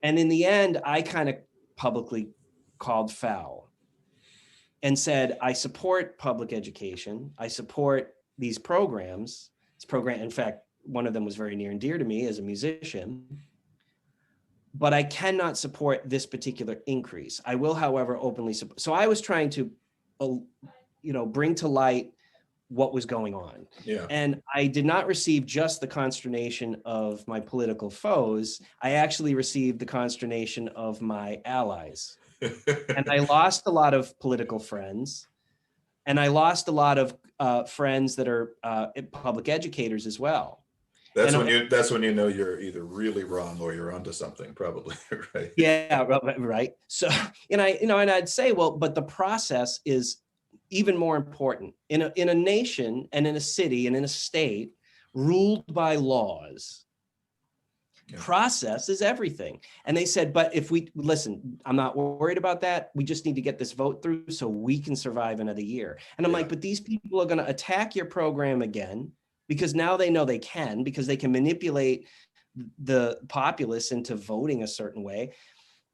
And in the end, I kind of publicly called foul and said, I support public education. I support these programs. In fact, one of them was very near and dear to me as a musician. But I cannot support this particular increase. I will, however, openly support. So I was trying to, bring to light what was going on. Yeah. And I did not receive just the consternation of my political foes. I actually received the consternation of my allies. And I lost a lot of political friends. And I lost a lot of friends that are public educators as well. That's when you know you're either really wrong or you're onto something, probably, right? Yeah, right. So, and I'd say, well, but the process is even more important in a nation and in a city and in a state ruled by laws. Process is everything. And they said, but if we listen, I'm not worried about that. We just need to get this vote through so we can survive another year. And I'm like, but these people are going to attack your program again because now they know they can, because they can manipulate the populace into voting a certain way.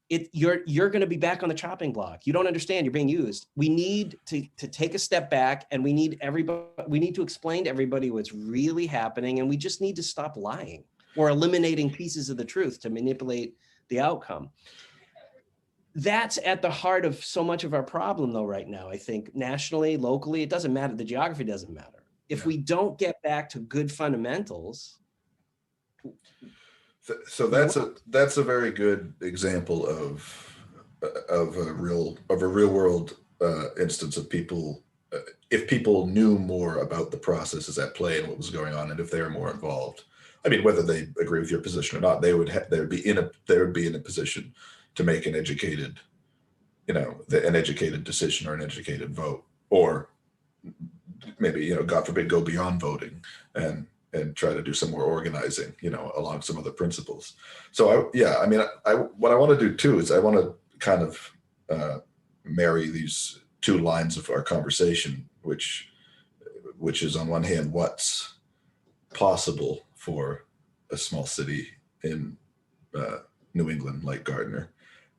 You're going to be back on the chopping block. You don't understand. You're being used. We need to take a step back, and we need to explain to everybody what's really happening. And we just need to stop lying or eliminating pieces of the truth to manipulate the outcome. That's at the heart of so much of our problem, though, right now. I think nationally, locally, it doesn't matter. The geography doesn't matter. If we don't get back to good fundamentals. So that's a very good example of a real world instance of people. If people knew more about the processes at play and what was going on, and if they were more involved, I mean, whether they agree with your position or not, they would be in a position to make an educated decision or an educated vote, or maybe, God forbid, go beyond voting and try to do some more organizing, along some other principles. So what I want to do too is I want to kind of marry these two lines of our conversation, which is on one hand, what's possible for a small city in New England like Gardner,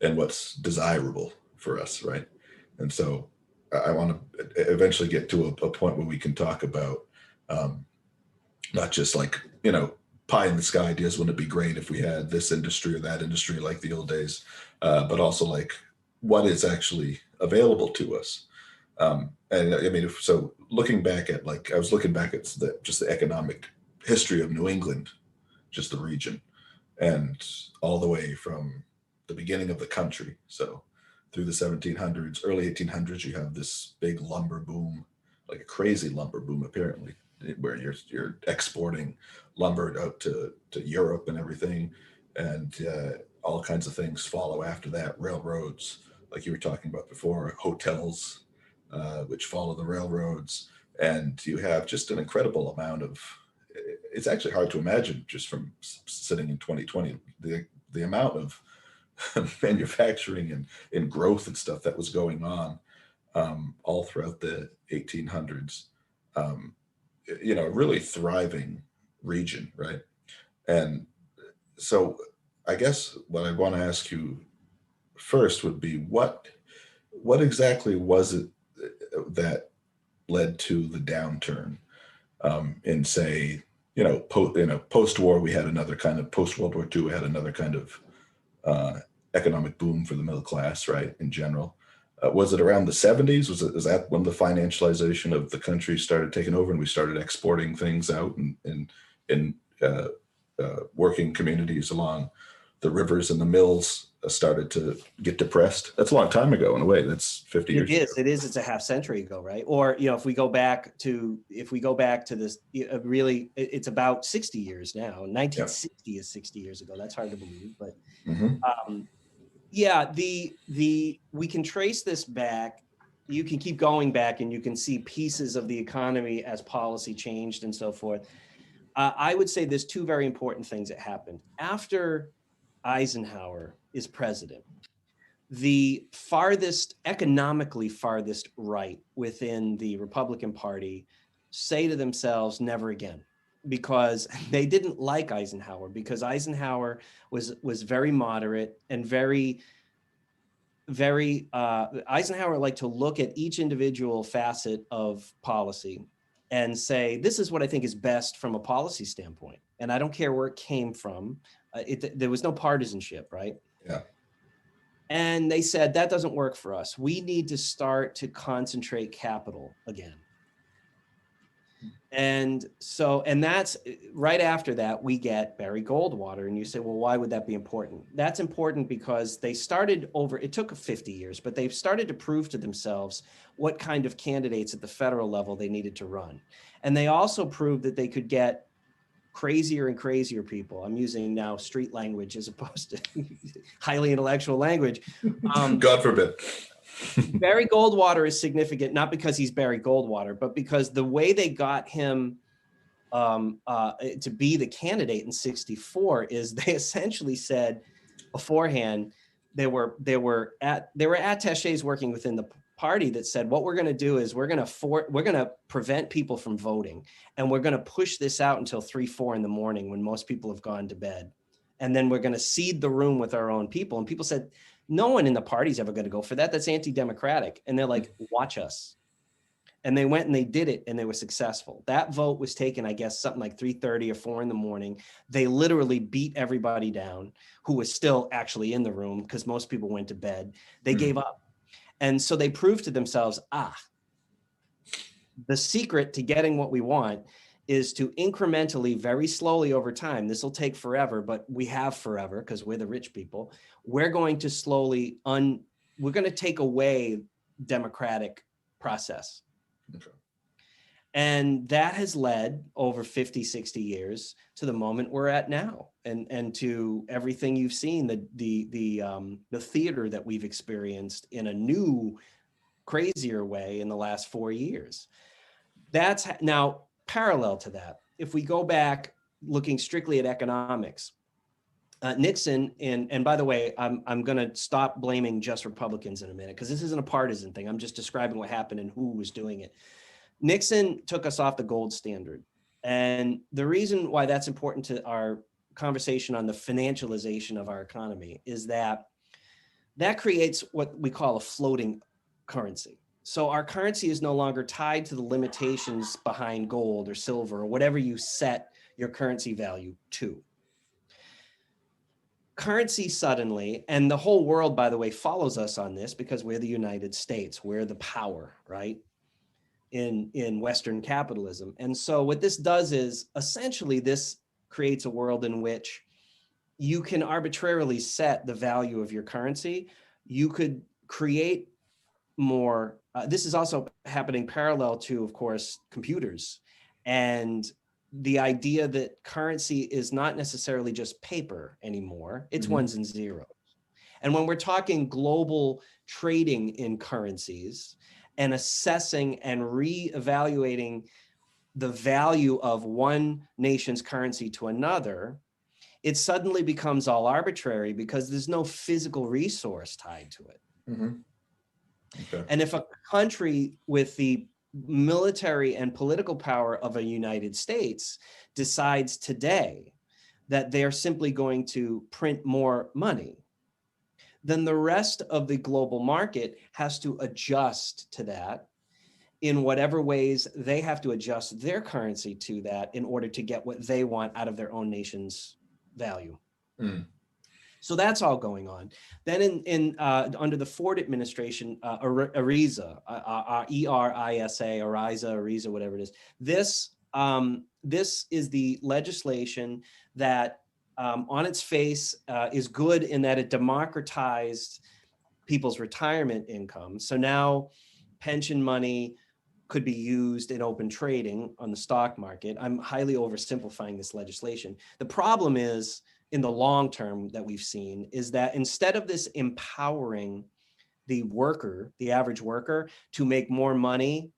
and what's desirable for us, right? And so I want to eventually get to a point where we can talk about not just like, pie in the sky ideas. Wouldn't it be great if we had this industry or that industry like the old days, but also like what is actually available to us. And I mean, so looking back at, like, I was looking back at just the economic history of New England, just the region, and all the way from the beginning of the country. So through the 1700s, early 1800s, you have this big lumber boom, like a crazy lumber boom, apparently, where you're exporting lumber out to Europe and everything. And all kinds of things follow after that. Railroads, like you were talking about before, hotels, which follow the railroads. And you have just an incredible amount of, it's actually hard to imagine just from sitting in 2020, the amount of manufacturing and growth and stuff that was going on all throughout the 1800s. Really thriving region, right? And so I guess what I want to ask you first would be what exactly was it that led to the downturn in, say, post-war, we had another kind of, post-World War II, we had another kind of economic boom for the middle class, right, in general. Was it around the 70s? Was that when the financialization of the country started taking over and we started exporting things out and working communities along the rivers and the mills started to get depressed? That's a long time ago in a way. That's 50 years ago. It is. It's a half century ago, right? Or, if we go back to this, really, it's about 60 years now. 1960 is 60 years ago. That's hard to believe, but we can trace this back. You can keep going back and you can see pieces of the economy as policy changed and so forth. I would say there's two very important things that happened. After Eisenhower is president, the economically farthest right within the Republican Party say to themselves, never again, because they didn't like Eisenhower, because Eisenhower was very moderate and very Eisenhower liked to look at each individual facet of policy and say, this is what I think is best from a policy standpoint. And I don't care where it came from. There was no partisanship, right? Yeah. And they said, that doesn't work for us. We need to start to concentrate capital again. And that's right after that, we get Barry Goldwater. And you say, well, why would that be important? That's important because they started it took 50 years, but they've started to prove to themselves what kind of candidates at the federal level they needed to run. And they also proved that they could get crazier and crazier people. I'm using now street language as opposed to highly intellectual language. God forbid. Barry Goldwater is significant, not because he's Barry Goldwater, but because the way they got him to be the candidate in 64 is they essentially said beforehand, there were attachés working within the party that said, what we're going to do is we're going to prevent people from voting, and we're going to push this out until 3-4 in the morning when most people have gone to bed, and then we're going to seed the room with our own people. And people said, no one in the party's ever going to go for that. That's anti-democratic. And they're like, watch us. And they went and they did it, and they were successful. That vote was taken, I guess, something like 3:30 or 4 in the morning. They literally beat everybody down who was still actually in the room because most people went to bed. They gave up. And so they proved to themselves, the secret to getting what we want is to incrementally, very slowly over time, this will take forever, but we have forever because we're the rich people. We're going to slowly, we're going to take away democratic process. Okay. And that has led over 50, 60 years to the moment we're at now, and to everything you've seen, the theater that we've experienced in a new, crazier way in the last 4 years. That's now parallel to that. If we go back looking strictly at economics, Nixon, and by the way, I'm going to stop blaming just Republicans in a minute, because this isn't a partisan thing. I'm just describing what happened and who was doing it. Nixon took us off the gold standard. And the reason why that's important to our conversation on the financialization of our economy is that creates what we call a floating currency. So our currency is no longer tied to the limitations behind gold or silver or whatever you set your currency value to. Currency suddenly, and the whole world, by the way, follows us on this because we're the United States. We're the power, right? In Western capitalism. And so what this does is essentially this creates a world in which you can arbitrarily set the value of your currency. You could create more. This is also happening parallel to, of course, computers, and the idea that currency is not necessarily just paper anymore. It's ones and zeros. And when we're talking global trading in currencies and assessing and reevaluating the value of one nation's currency to another, it suddenly becomes all arbitrary because there's no physical resource tied to it. Okay. And if a country with the military and political power of a United States decides today that they're simply going to print more money, then the rest of the global market has to adjust to that in whatever ways they have to adjust their currency to that in order to get what they want out of their own nation's value. So that's all going on. Then under the Ford administration, ERISA, ERISA, whatever it is, this is the legislation that on its face is good in that it democratized people's retirement income. So now pension money could be used in open trading on the stock market. I'm highly oversimplifying this legislation. The problem is, in the long term that we've seen, is that instead of this empowering the worker, the average worker, to make more money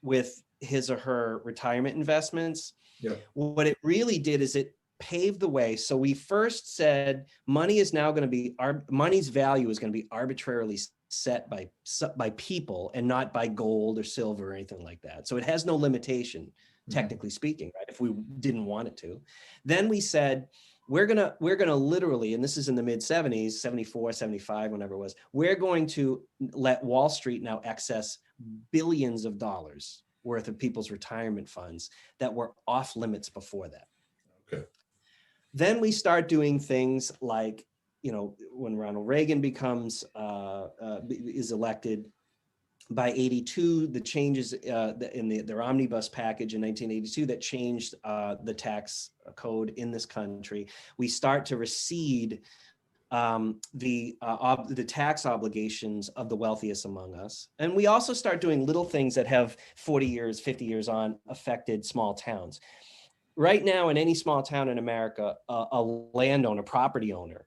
with his or her retirement investments, what it really did is it paved the way. So we first said money is now going to be, money's value is going to be arbitrarily set by people and not by gold or silver or anything like that. So it has no limitation, technically speaking, right? If we didn't want it to. Then we said, we're gonna literally, and this is in the mid 70s, 74, 75, whenever it was, we're going to let Wall Street now access billions of dollars worth of people's retirement funds that were off limits before that. Okay. Then we start doing things like, when Ronald Reagan is elected, by 82, the changes in their omnibus package in 1982 that changed the tax code in this country, we start to recede the tax obligations of the wealthiest among us. And we also start doing little things that have 40 years, 50 years on affected small towns. Right now, in any small town in America, a landowner, property owner,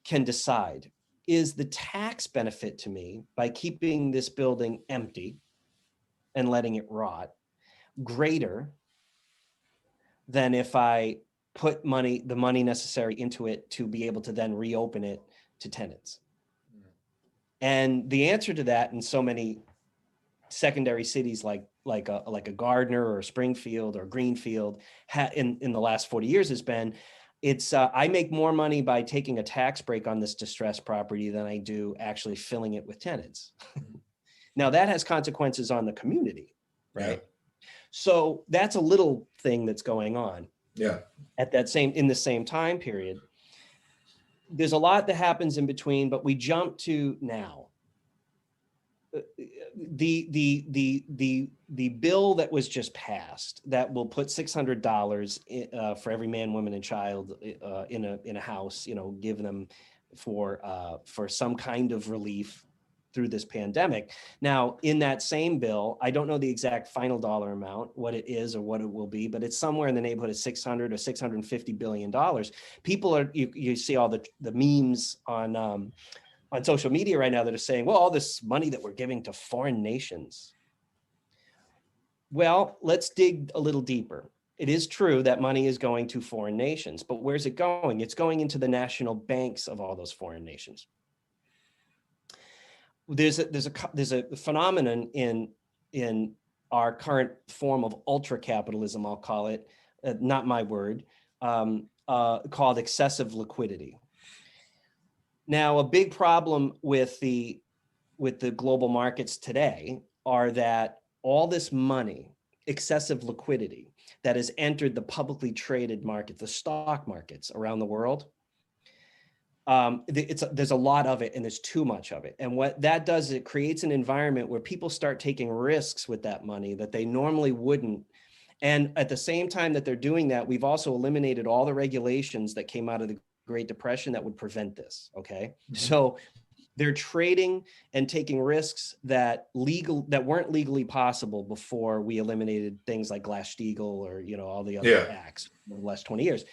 can decide, is the tax benefit to me by keeping this building empty and letting it rot greater than if I put the money necessary into it to be able to then reopen it to tenants. And the answer to that in so many secondary cities like a Gardner or Springfield or Greenfield in the last 40 years has been, I make more money by taking a tax break on this distressed property than I do actually filling it with tenants. Now that has consequences on the community, right? Yeah. So that's a little thing that's going on. Yeah. In the same time period. There's a lot that happens in between, but we jump to now. The bill that was just passed that will put $600 for every man, woman, and child in a house, give them for some kind of relief through this pandemic. Now, in that same bill, I don't know the exact final dollar amount, what it is or what it will be, but it's somewhere in the neighborhood of $600 or $650 billion. People you see all the memes on social media right now that are saying, well, all this money that we're giving to foreign nations. Well, let's dig a little deeper. It is true that money is going to foreign nations, but where's it going? It's going into the national banks of all those foreign nations. There's a phenomenon in our current form of ultra capitalism, I'll call it, not my word, called excessive liquidity. Now, a big problem with the global markets today are that all this money, excessive liquidity that has entered the publicly traded market, the stock markets around the world, there's a lot of it and there's too much of it. And what that does is it creates an environment where people start taking risks with that money that they normally wouldn't. And at the same time that they're doing that, we've also eliminated all the regulations that came out of the Great Depression that would prevent this, okay? Mm-hmm. So they're trading and taking risks that weren't legally possible before we eliminated things like Glass-Steagall or, all the other acts in the last 20 years.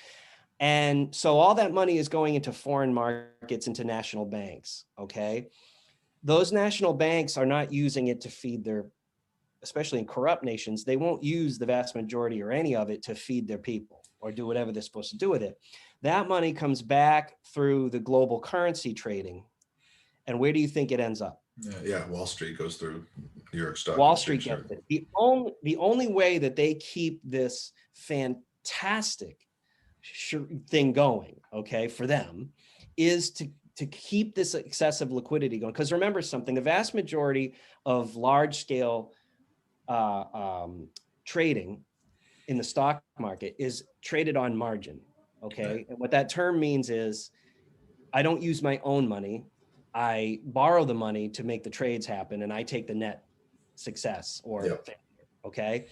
And so all that money is going into foreign markets, into national banks, okay? Those national banks are not using it to feed especially in corrupt nations, they won't use the vast majority or any of it to feed their people or do whatever they're supposed to do with it. That money comes back through the global currency trading. And where do you think it ends up? Yeah, Wall Street goes through New York Stock. Wall Street gets it. The only way that they keep this fantastic thing going, okay, for them, is to keep this excessive liquidity going. Because remember something, the vast majority of large scale trading in the stock market is traded on margin, okay? And what that term means is I don't use my own money. I borrow the money to make the trades happen and I take the net success okay?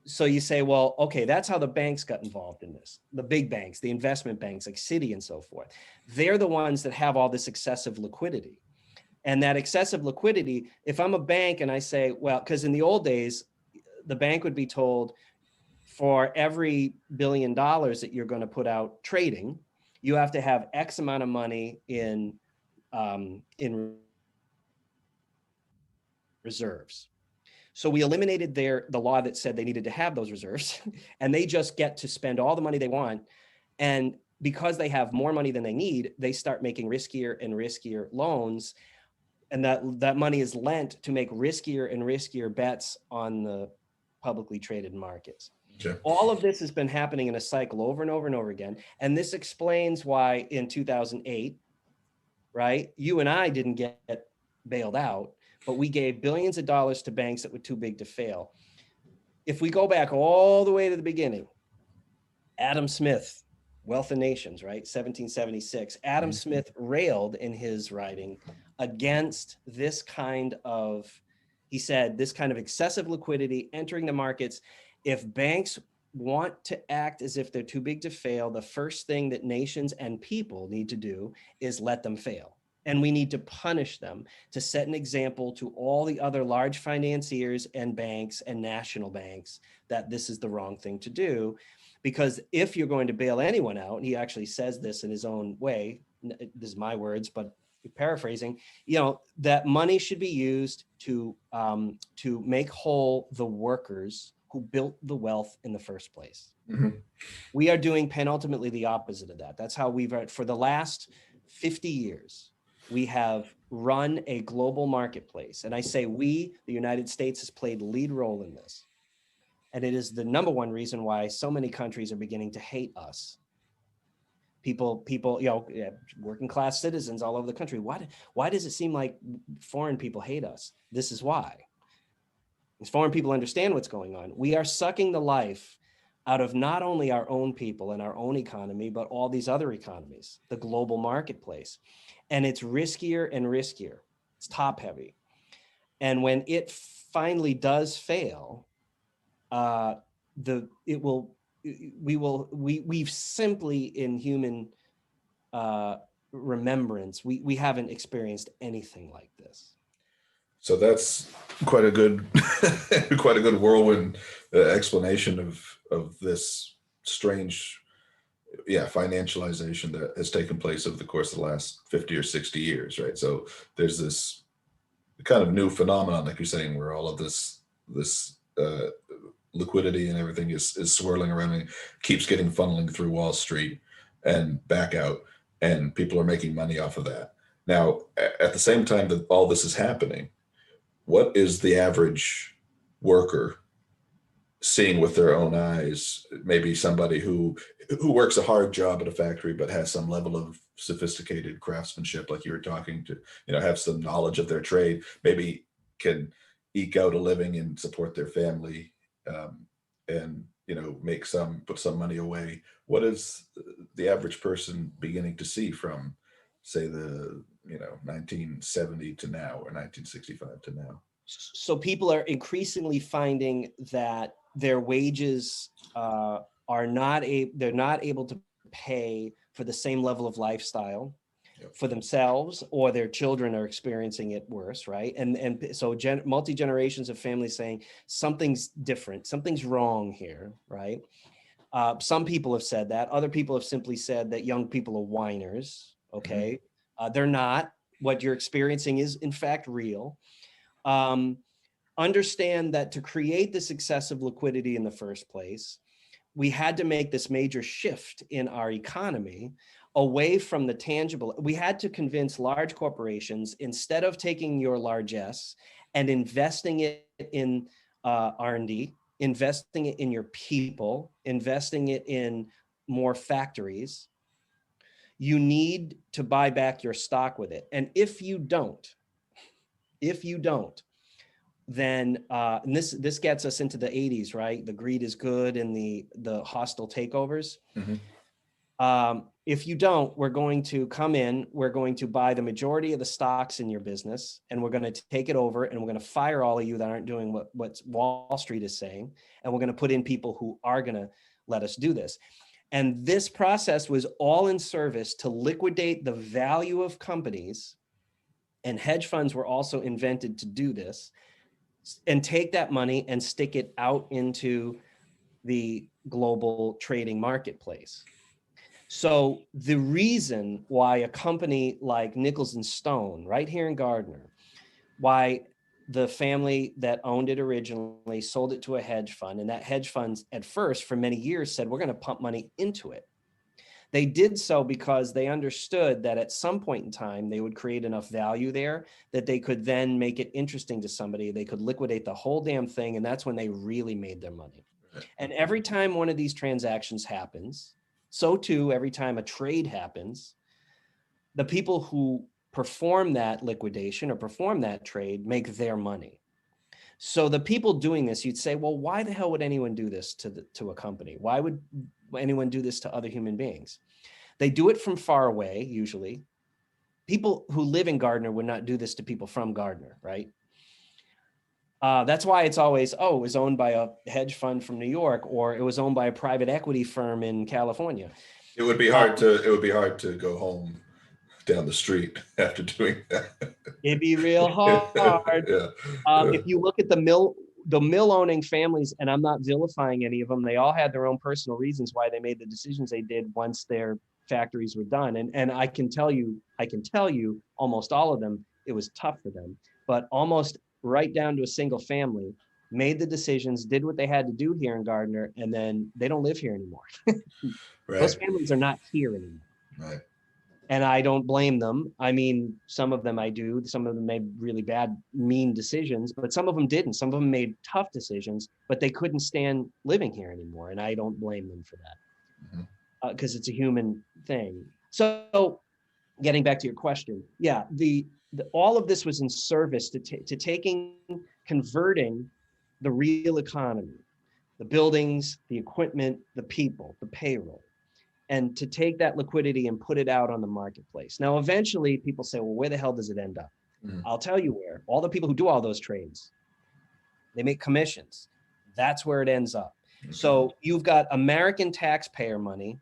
So you say, well, okay, that's how the banks got involved in this. The big banks, the investment banks like Citi and so forth. They're the ones that have all this excessive liquidity. And that excessive liquidity, if I'm a bank and I say, well, because in the old days, the bank would be told for every $1 billion that you're going to put out trading, you have to have X amount of money in reserves. So we eliminated the law that said they needed to have those reserves and they just get to spend all the money they want. And because they have more money than they need, they start making riskier and riskier loans. And that money is lent to make riskier and riskier bets on the publicly traded markets. Okay. All of this has been happening in a cycle over and over and over again. And this explains why in 2008, right, you and I didn't get bailed out, but we gave billions of dollars to banks that were too big to fail. If we go back all the way to the beginning, Adam Smith, Wealth of Nations, right, 1776, Adam Smith railed in his writing against this kind of, he said, this kind of excessive liquidity entering the markets. If banks want to act as if they're too big to fail, the first thing that nations and people need to do is let them fail. And we need to punish them to set an example to all the other large financiers and banks and national banks that this is the wrong thing to do. Because if you're going to bail anyone out, and he actually says this in his own way, this is my words, but paraphrasing, that money should be used to make whole the workers who built the wealth in the first place. Mhm. We are doing penultimately the opposite of that. That's how for the last 50 years, we have run a global marketplace. And I say we, the United States, has played the lead role in this. And it is the number one reason why so many countries are beginning to hate us. People, working class citizens all over the country. Why does it seem like foreign people hate us? This is why. As foreign people understand what's going on. We are sucking the life out of not only our own people and our own economy, but all these other economies, the global marketplace. And it's riskier and riskier. It's top heavy. And when it finally does fail, we've simply in human remembrance, we haven't experienced anything like this. So that's quite a good, quite a good whirlwind explanation of this strange, financialization that has taken place over the course of the last 50 or 60 years, right? So there's this kind of new phenomenon, like you're saying, where all of this liquidity and everything is swirling around and keeps getting funneling through Wall Street and back out, and people are making money off of that. Now, at the same time that all this is happening, what is the average worker seeing with their own eyes? Maybe somebody who works a hard job at a factory but has some level of sophisticated craftsmanship, like you were talking to, have some knowledge of their trade, maybe can eke out a living and support their family, and put some money away. What is the average person beginning to see from, say, the 1970 to now, or 1965 to now? So people are increasingly finding that their wages they're not able to pay for the same level of lifestyle. Yep. For themselves, or their children are experiencing it worse, right? And so multi-generations of families saying something's different, something's wrong here, right? Some people have said that. Other people have simply said that young people are whiners, okay? Mm-hmm. They're not. What you're experiencing is, in fact, real. Understand that to create this excessive liquidity in the first place, we had to make this major shift in our economy away from the tangible. We had to convince large corporations, instead of taking your largesse and investing it in R&D, investing it in your people, investing it in more factories, you need to buy back your stock with it. And if you don't, then and this gets us into the 80s, right? The greed is good and the hostile takeovers. Mm-hmm. If you don't, we're going to come in, we're going to buy the majority of the stocks in your business, and we're going to take it over, and we're going to fire all of you that aren't doing what Wall Street is saying, and we're going to put in people who are going to let us do this. And this process was all in service to liquidate the value of companies, and hedge funds were also invented to do this, and take that money and stick it out into the global trading marketplace. So the reason why a company like Nichols and Stone, right here in Gardner, why the family that owned it originally sold it to a hedge fund, and that hedge fund at first for many years said, we're going to pump money into it. They did so because they understood that at some point in time, they would create enough value there that they could then make it interesting to somebody. They could liquidate the whole damn thing. And that's when they really made their money. And every time one of these transactions happens, so too, every time a trade happens, the people who perform that liquidation or perform that trade make their money. So the people doing this, you'd say, well, why the hell would anyone do this to a company? Why would anyone do this to other human beings? They do it from far away, usually. People who live in Gardner would not do this to people from Gardner, right? That's why it's always, it was owned by a hedge fund from New York, or it was owned by a private equity firm in California. It would be hard to go home down the street after doing that. It'd be real hard. If you look at the mill owning families, and I'm not vilifying any of them, they all had their own personal reasons why they made the decisions they did once their factories were done. And I can tell you almost all of them, it was tough for them, but almost right down to a single family, made the decisions, did what they had to do here in Gardner, and then they don't live here anymore. Those Right. families are not here anymore. Right. And I don't blame them. I mean, some of them I do. Some of them made really bad, mean decisions, but some of them didn't. Some of them made tough decisions, but they couldn't stand living here anymore. And I don't blame them for Mhm. that because it's a human thing. So getting back to your question, yeah, all of this was in service to converting the real economy, the buildings, the equipment, the people, the payroll, and to take that liquidity and put it out on the marketplace. Now, eventually people say, well, where the hell does it end up? Mhm. I'll tell you where. All the people who do all those trades, they make commissions. That's where it ends up. Okay. So you've got American taxpayer money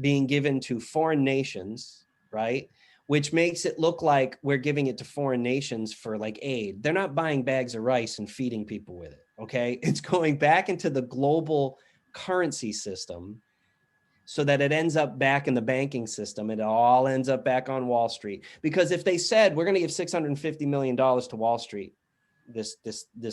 being given to foreign nations, right? Which makes it look like we're giving it to foreign nations for like aid. They're not buying bags of rice and feeding people with it, okay? It's going back into the global currency system so that it ends up back in the banking system. It all ends up back on Wall Street. Because if they said, we're going to give $650 million to Wall Street, this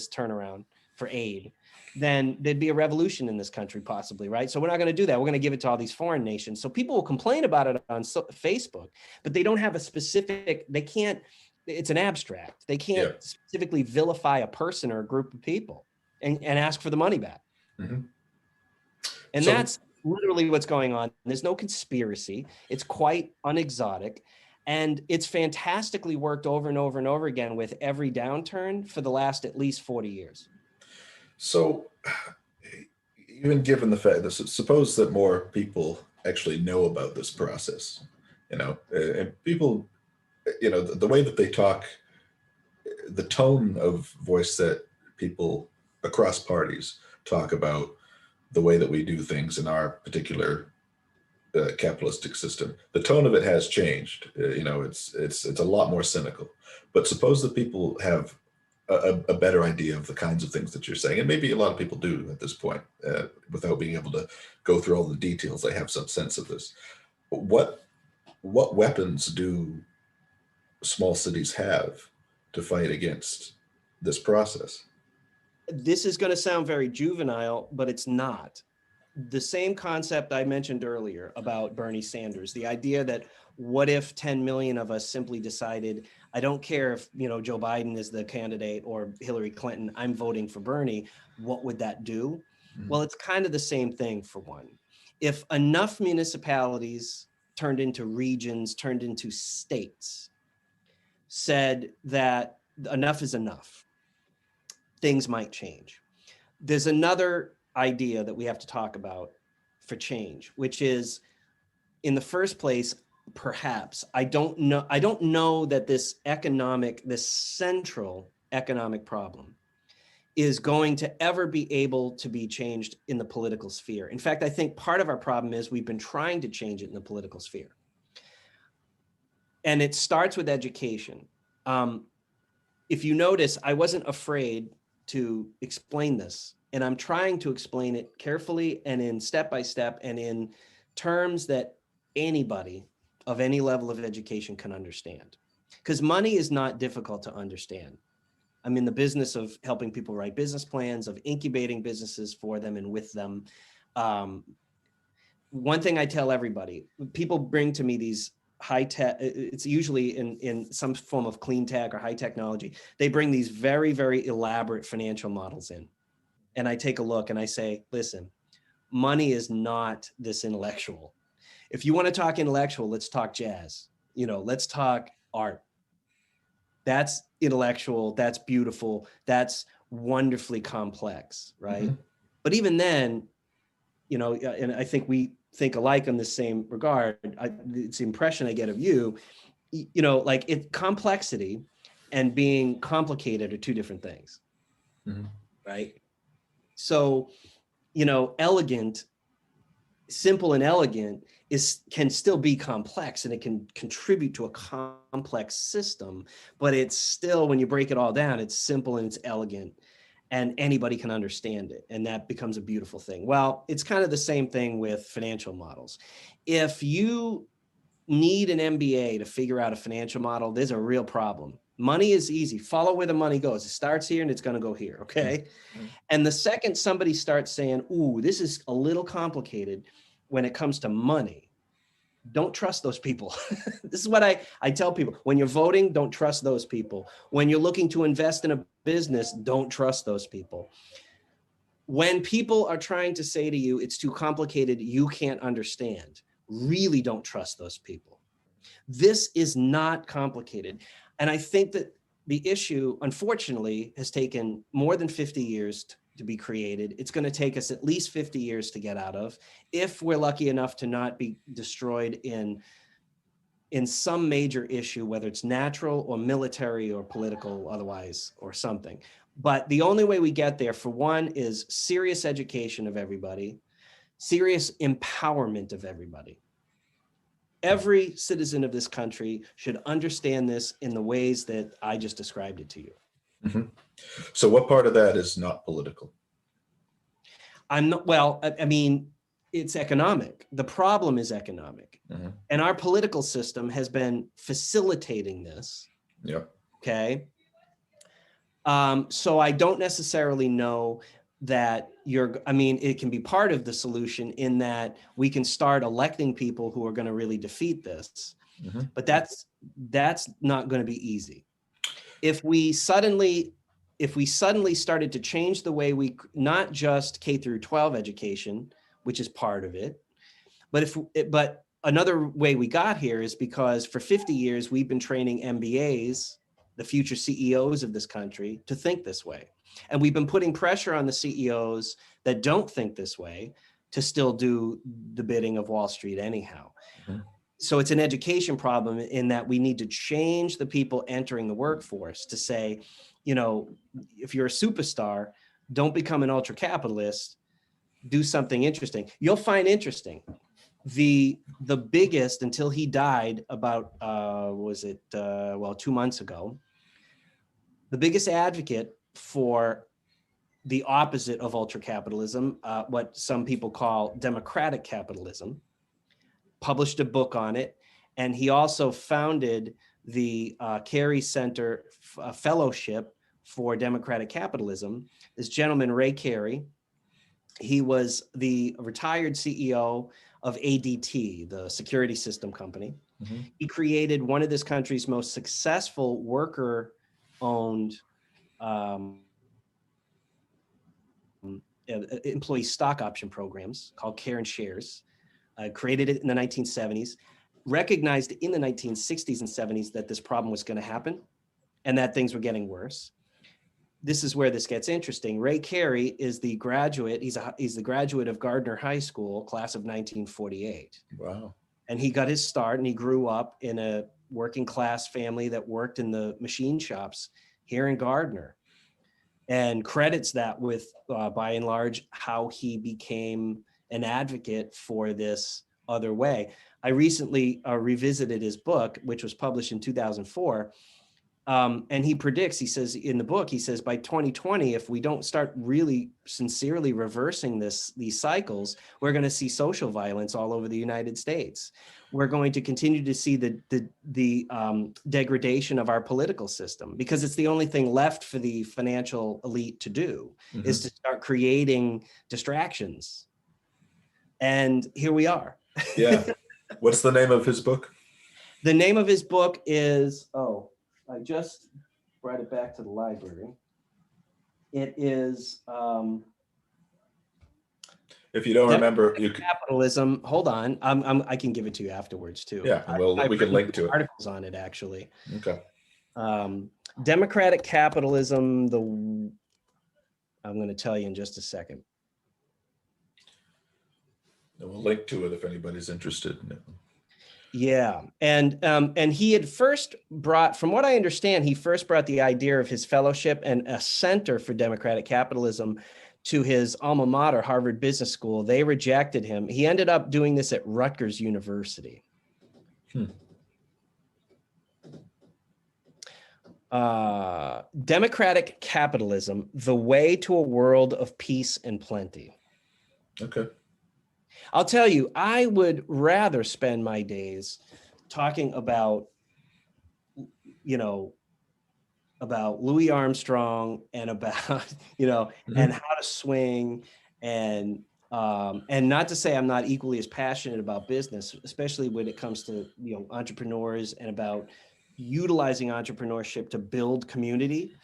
turnaround for aid, then there'd be a revolution in this country possibly, right? So we're not going to do that. We're going to give it to all these foreign nations. So people will complain about it on Facebook, but they don't have a specific, they can't, it's an abstract. They can't specifically vilify a person or a group of people and ask for the money back. Mhm. And So- that's literally what's going on. There's no conspiracy. It's quite unexotic. And it's fantastically worked over and over and over again with every downturn for the last at least 40 years. So, even given the fact that suppose that more people actually know about this process, and people, the way that they talk, the tone of voice that people across parties talk about the way that we do things in our particular capitalistic system, the tone of it has changed. It's a lot more cynical. But suppose that people have a better idea of the kinds of things that you're saying, and maybe a lot of people do at this point, without being able to go through all the details. They have some sense of this. But what weapons do small cities have to fight against this process? This is going to sound very juvenile, but it's not. The same concept I mentioned earlier about Bernie Sanders, the idea that what if 10 million of us simply decided, I don't care if, Joe Biden is the candidate or Hillary Clinton, I'm voting for Bernie. What would that do? Mm-hmm. Well, it's kind of the same thing for one. If enough municipalities turned into regions, turned into states, said that enough is enough, things might change. There's another idea that we have to talk about for change, which is, in the first place, perhaps, I don't know that this central economic problem is going to ever be able to be changed in the political sphere. In fact, I think part of our problem is we've been trying to change it in the political sphere. And it starts with education. If you notice, I wasn't afraid to explain this, and I'm trying to explain it carefully and in step by step and in terms that anybody of any level of education can understand. Because money is not difficult to understand. I'm in the business of helping people write business plans, of incubating businesses for them and with them. One thing I tell everybody, people bring to me these high tech, it's usually in some form of clean tech or high technology. They bring these very, very elaborate financial models in. And I take a look and I say, listen, money is not this intellectual. If you want to talk intellectual, let's talk jazz. Let's talk art. That's intellectual. That's beautiful. That's wonderfully complex, right? Mm-hmm. But even then, and I think we think alike in the same regard. It's the impression I get of you, complexity and being complicated are two different things, mm-hmm. right? So, simple and elegant can still be complex, and it can contribute to a complex system, but it's still, when you break it all down, it's simple and it's elegant, and anybody can understand it. And that becomes a beautiful thing. Well, it's kind of the same thing with financial models. If you need an MBA to figure out a financial model, there's a real problem. Money is easy. Follow where the money goes. It starts here and it's going to go here. Okay. Mm-hmm. And the second somebody starts saying, ooh, this is a little complicated when it comes to money, don't trust those people. This is what I tell people. When you're voting, don't trust those people. When you're looking to invest in a business, don't trust those people. When people are trying to say to you, it's too complicated, you can't understand, really don't trust those people. This is not complicated. And I think that the issue, unfortunately, has taken more than 50 years to be created. It's going to take us at least 50 years to get out of, if we're lucky enough to not be destroyed in some major issue, whether it's natural or military or political, otherwise, or something. But the only way we get there, for one, is serious education of everybody, serious empowerment of everybody. Every citizen of this country should understand this in the ways that I just described it to you. Mm-hmm. So what part of that is not political? I'm not, well, I mean, it's economic. The problem is economic. Mm-hmm. And our political system has been facilitating this. Yep. Okay. So I don't necessarily know that it can be part of the solution in that we can start electing people who are going to really defeat this. Mm-hmm. But that's not going to be easy. If we suddenly started to change the way we, not just K through 12 education, which is part of it, but another way we got here is because for 50 years, we've been training MBAs, the future CEOs of this country, to think this way. And we've been putting pressure on the CEOs that don't think this way to still do the bidding of Wall Street anyhow. Mm-hmm. So it's an education problem in that we need to change the people entering the workforce to say, if you're a superstar, don't become an ultra capitalist, do something interesting. You'll find interesting. The biggest, until he died about, 2 months ago, the biggest advocate for the opposite of ultra capitalism, what some people call democratic capitalism, published a book on it. And he also founded the Carey Center Fellowship for Democratic Capitalism. This gentleman, Ray Carey, he was the retired CEO of ADT, the security system company. Mm-hmm. He created one of this country's most successful worker-owned employee stock option programs called Care and Shares. Created it in the 1970s, recognized in the 1960s and 70s that this problem was going to happen and that things were getting worse. This is where this gets interesting. Ray Carey is the graduate. He's the graduate of Gardner High School, class of 1948. Wow. And he got his start and he grew up in a working class family that worked in the machine shops here in Gardner, and credits that with, by and large, how he became an advocate for this other way. I recently revisited his book, which was published in 2004. And he predicts, he says in the book, by 2020, if we don't start really sincerely reversing these cycles, we're going to see social violence all over the United States. We're going to continue to see the degradation of our political system, because it's the only thing left for the financial elite to do, mm-hmm. is to start creating distractions. And here we are. Yeah. What's the name of his book? The name of his book is, I just brought it back to the library. It is. If you don't remember, you can. Capitalism. Hold on, I can give it to you afterwards too. Yeah, we can link to it. Articles on it actually. Okay. Democratic capitalism. I'm going to tell you in just a second. And we'll link to it if anybody's interested in it. Yeah, and he had first brought, from what I understand, he first brought the idea of his fellowship and a center for democratic capitalism to his alma mater, Harvard Business School. They rejected him. He ended up doing this at Rutgers University. Democratic capitalism, the way to a world of peace and plenty. Okay. I'll tell you, I would rather spend my days talking about, about Louis Armstrong and about, and how to swing and not to say I'm not equally as passionate about business, especially when it comes to, entrepreneurs and about utilizing entrepreneurship to build community.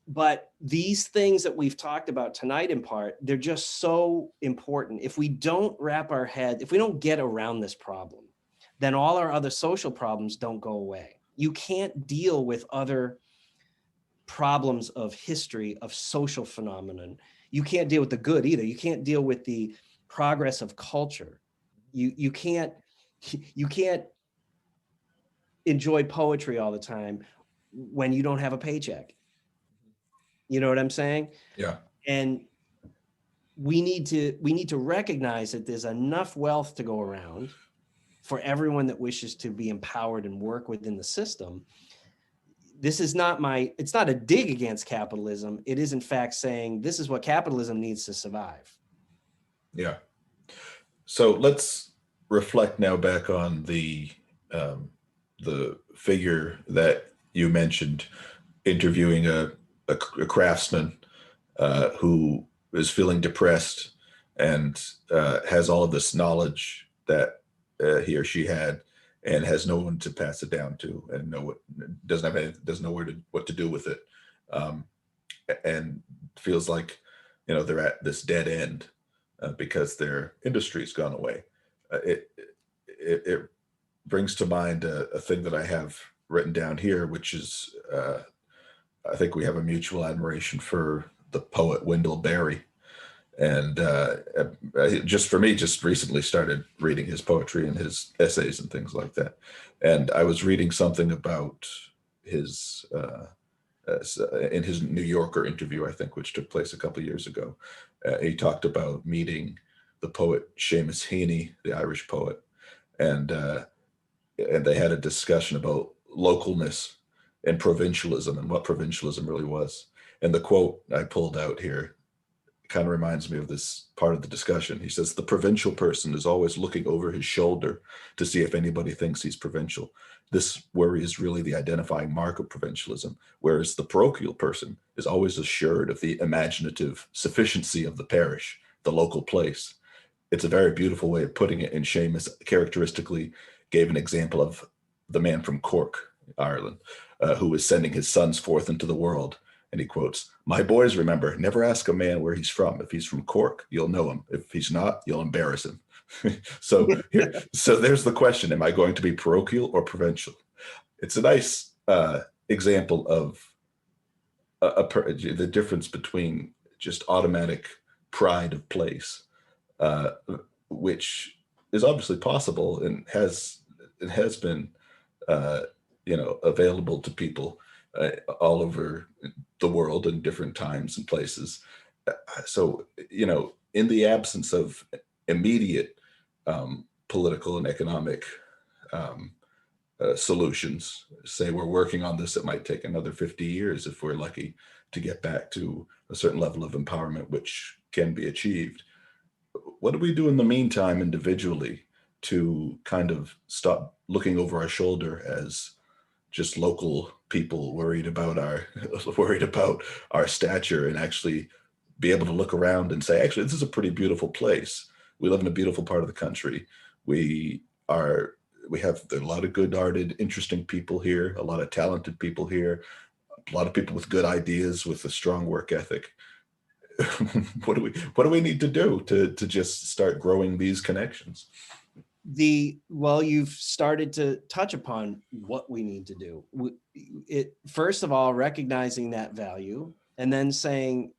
But these things that we've talked about tonight in part, they're just so important. If we don't if we don't get around this problem, then all our other social problems don't go away. You can't deal with other problems of history, of social phenomenon. You can't deal with the good either. You can't deal with the progress of culture. You can't enjoy poetry all the time when you don't have a paycheck. You know what I'm saying? Yeah. And we need to recognize that there's enough wealth to go around for everyone that wishes to be empowered and work within the system. This is it's not a dig against capitalism. It is in fact saying this is what capitalism needs to survive. Yeah. So let's reflect now back on the figure that you mentioned, interviewing a craftsman who is feeling depressed and has all of this knowledge that he or she had, and has no one to pass it down to, and doesn't know what to do with it, and feels like they're at this dead end because their industry's gone away. It brings to mind a thing that I have written down here, which is I think we have a mutual admiration for the poet Wendell Berry. And just for me, just recently started reading his poetry and his essays and things like that. And I was reading something about his in his New Yorker interview, I think, which took place a couple of years ago. He talked about meeting the poet Seamus Heaney, the Irish poet, and they had a discussion about localness and provincialism and what provincialism really was. And the quote I pulled out here kind of reminds me of this part of the discussion. He says, "The provincial person is always looking over his shoulder to see if anybody thinks he's provincial. This worry is really the identifying mark of provincialism, whereas the parochial person is always assured of the imaginative sufficiency of the parish, the local place." It's a very beautiful way of putting it, and Seamus characteristically gave an example of the man from Cork, Ireland, who was sending his sons forth into the world. And he quotes, "My boys, remember, never ask a man where he's from. If he's from Cork, you'll know him. If he's not, you'll embarrass him." So there's the question: am I going to be parochial or provincial? It's a nice example of the difference between just automatic pride of place, which is obviously possible and has been available to people all over the world in different times and places. So, in the absence of immediate political and economic solutions, say we're working on this, it might take another 50 years if we're lucky to get back to a certain level of empowerment, which can be achieved. What do we do in the meantime individually to kind of stop looking over our shoulder as just local people worried about our stature, and actually be able to look around and say, actually, this is a pretty beautiful place. We live in a beautiful part of the country. We have a lot of good-hearted, interesting people here, a lot of talented people here, a lot of people with good ideas, with a strong work ethic. What do we need to do to just start growing these connections? You've started to touch upon what we need to do. First of all, recognizing that value, and then saying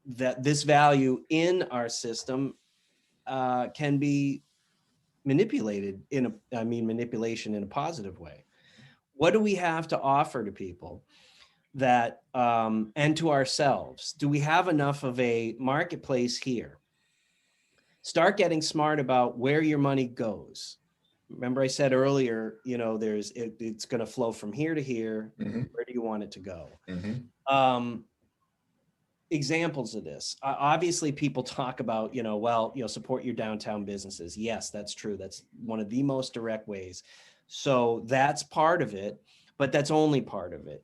that this value in our system can be manipulated manipulation in a positive way. What do we have to offer to people that and to ourselves? Do we have enough of a marketplace here? Start getting smart about where your money goes. Remember I said earlier, it's going to flow from here to here. Mm-hmm. Where do you want it to go? Mm-hmm. Examples of this. Obviously, people talk about, support your downtown businesses. Yes, that's true. That's one of the most direct ways. So that's part of it. but that's only part of it.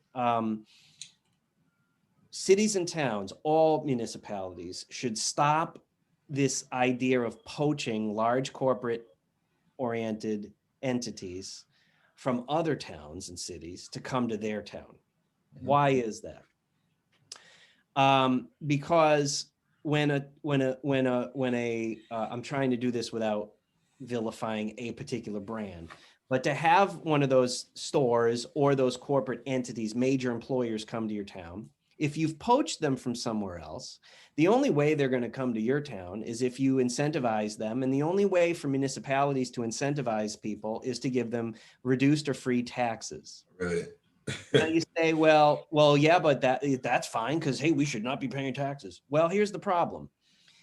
Cities and towns, all municipalities, should stop this idea of poaching large corporate oriented entities from other towns and cities to come to their town. Why is that? Because I'm trying to do this without vilifying a particular brand, but to have one of those stores or those corporate entities, major employers, come to your town, if you've poached them from somewhere else, the only way they're going to come to your town is if you incentivize them. And the only way for municipalities to incentivize people is to give them reduced or free taxes. Right. Now you say, well, yeah, but that's fine because, hey, we should not be paying taxes. Well, here's the problem.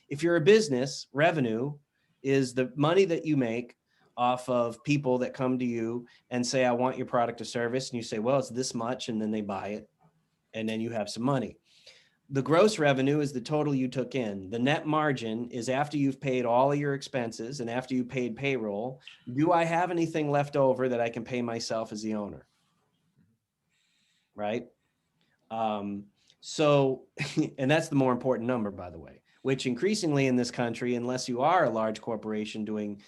If you're a business, revenue is the money that you make off of people that come to you and say, I want your product or service. And you say, well, it's this much. And then they buy it. And then you have some money. The gross revenue is the total you took in. The net margin is after you've paid all of your expenses and after you paid payroll. Do I have anything left over that I can pay myself as the owner? Right? So, and that's the more important number, by the way, which increasingly in this country, unless you are a large corporation doing,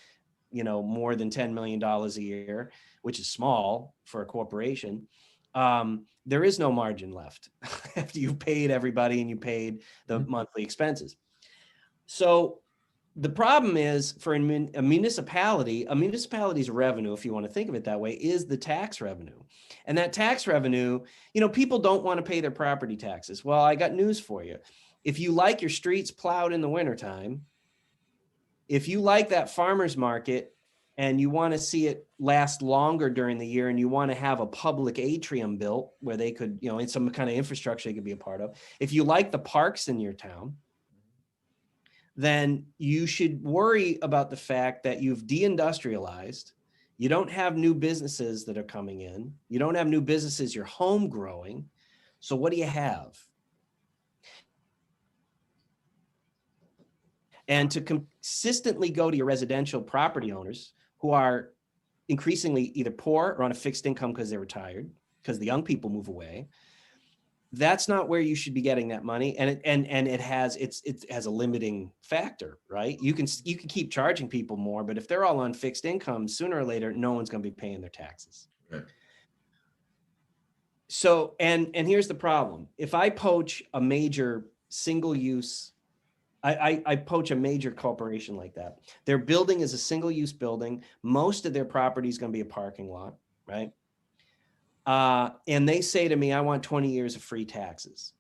more than $10 million a year, which is small for a corporation, there is no margin left after you've paid everybody and you paid the monthly expenses. So the problem is for a municipality's revenue, if you want to think of it that way, is the tax revenue. And that tax revenue, people don't want to pay their property taxes. Well, I got news for you. If you like your streets plowed in the wintertime, if you like that farmer's market and you want to see it last longer during the year and you want to have a public atrium built where they could, in some kind of infrastructure they could be a part of, if you like the parks in your town, then you should worry about the fact that you've deindustrialized. You don't have new businesses that are coming in. You don't have new businesses, you're home growing. So what do you have? And to consistently go to your residential property owners who are increasingly either poor or on a fixed income because they're retired, because the young people move away, that's not where you should be getting that money. And it has a limiting factor, right? You can keep charging people more, but if they're all on fixed income, sooner or later, no one's going to be paying their taxes. Right. So, and here's the problem. If I poach a major single use, I poach a major corporation like that, their building is a single use building. Most of their property is going to be a parking lot, right? And they say to me, I want 20 years of free taxes.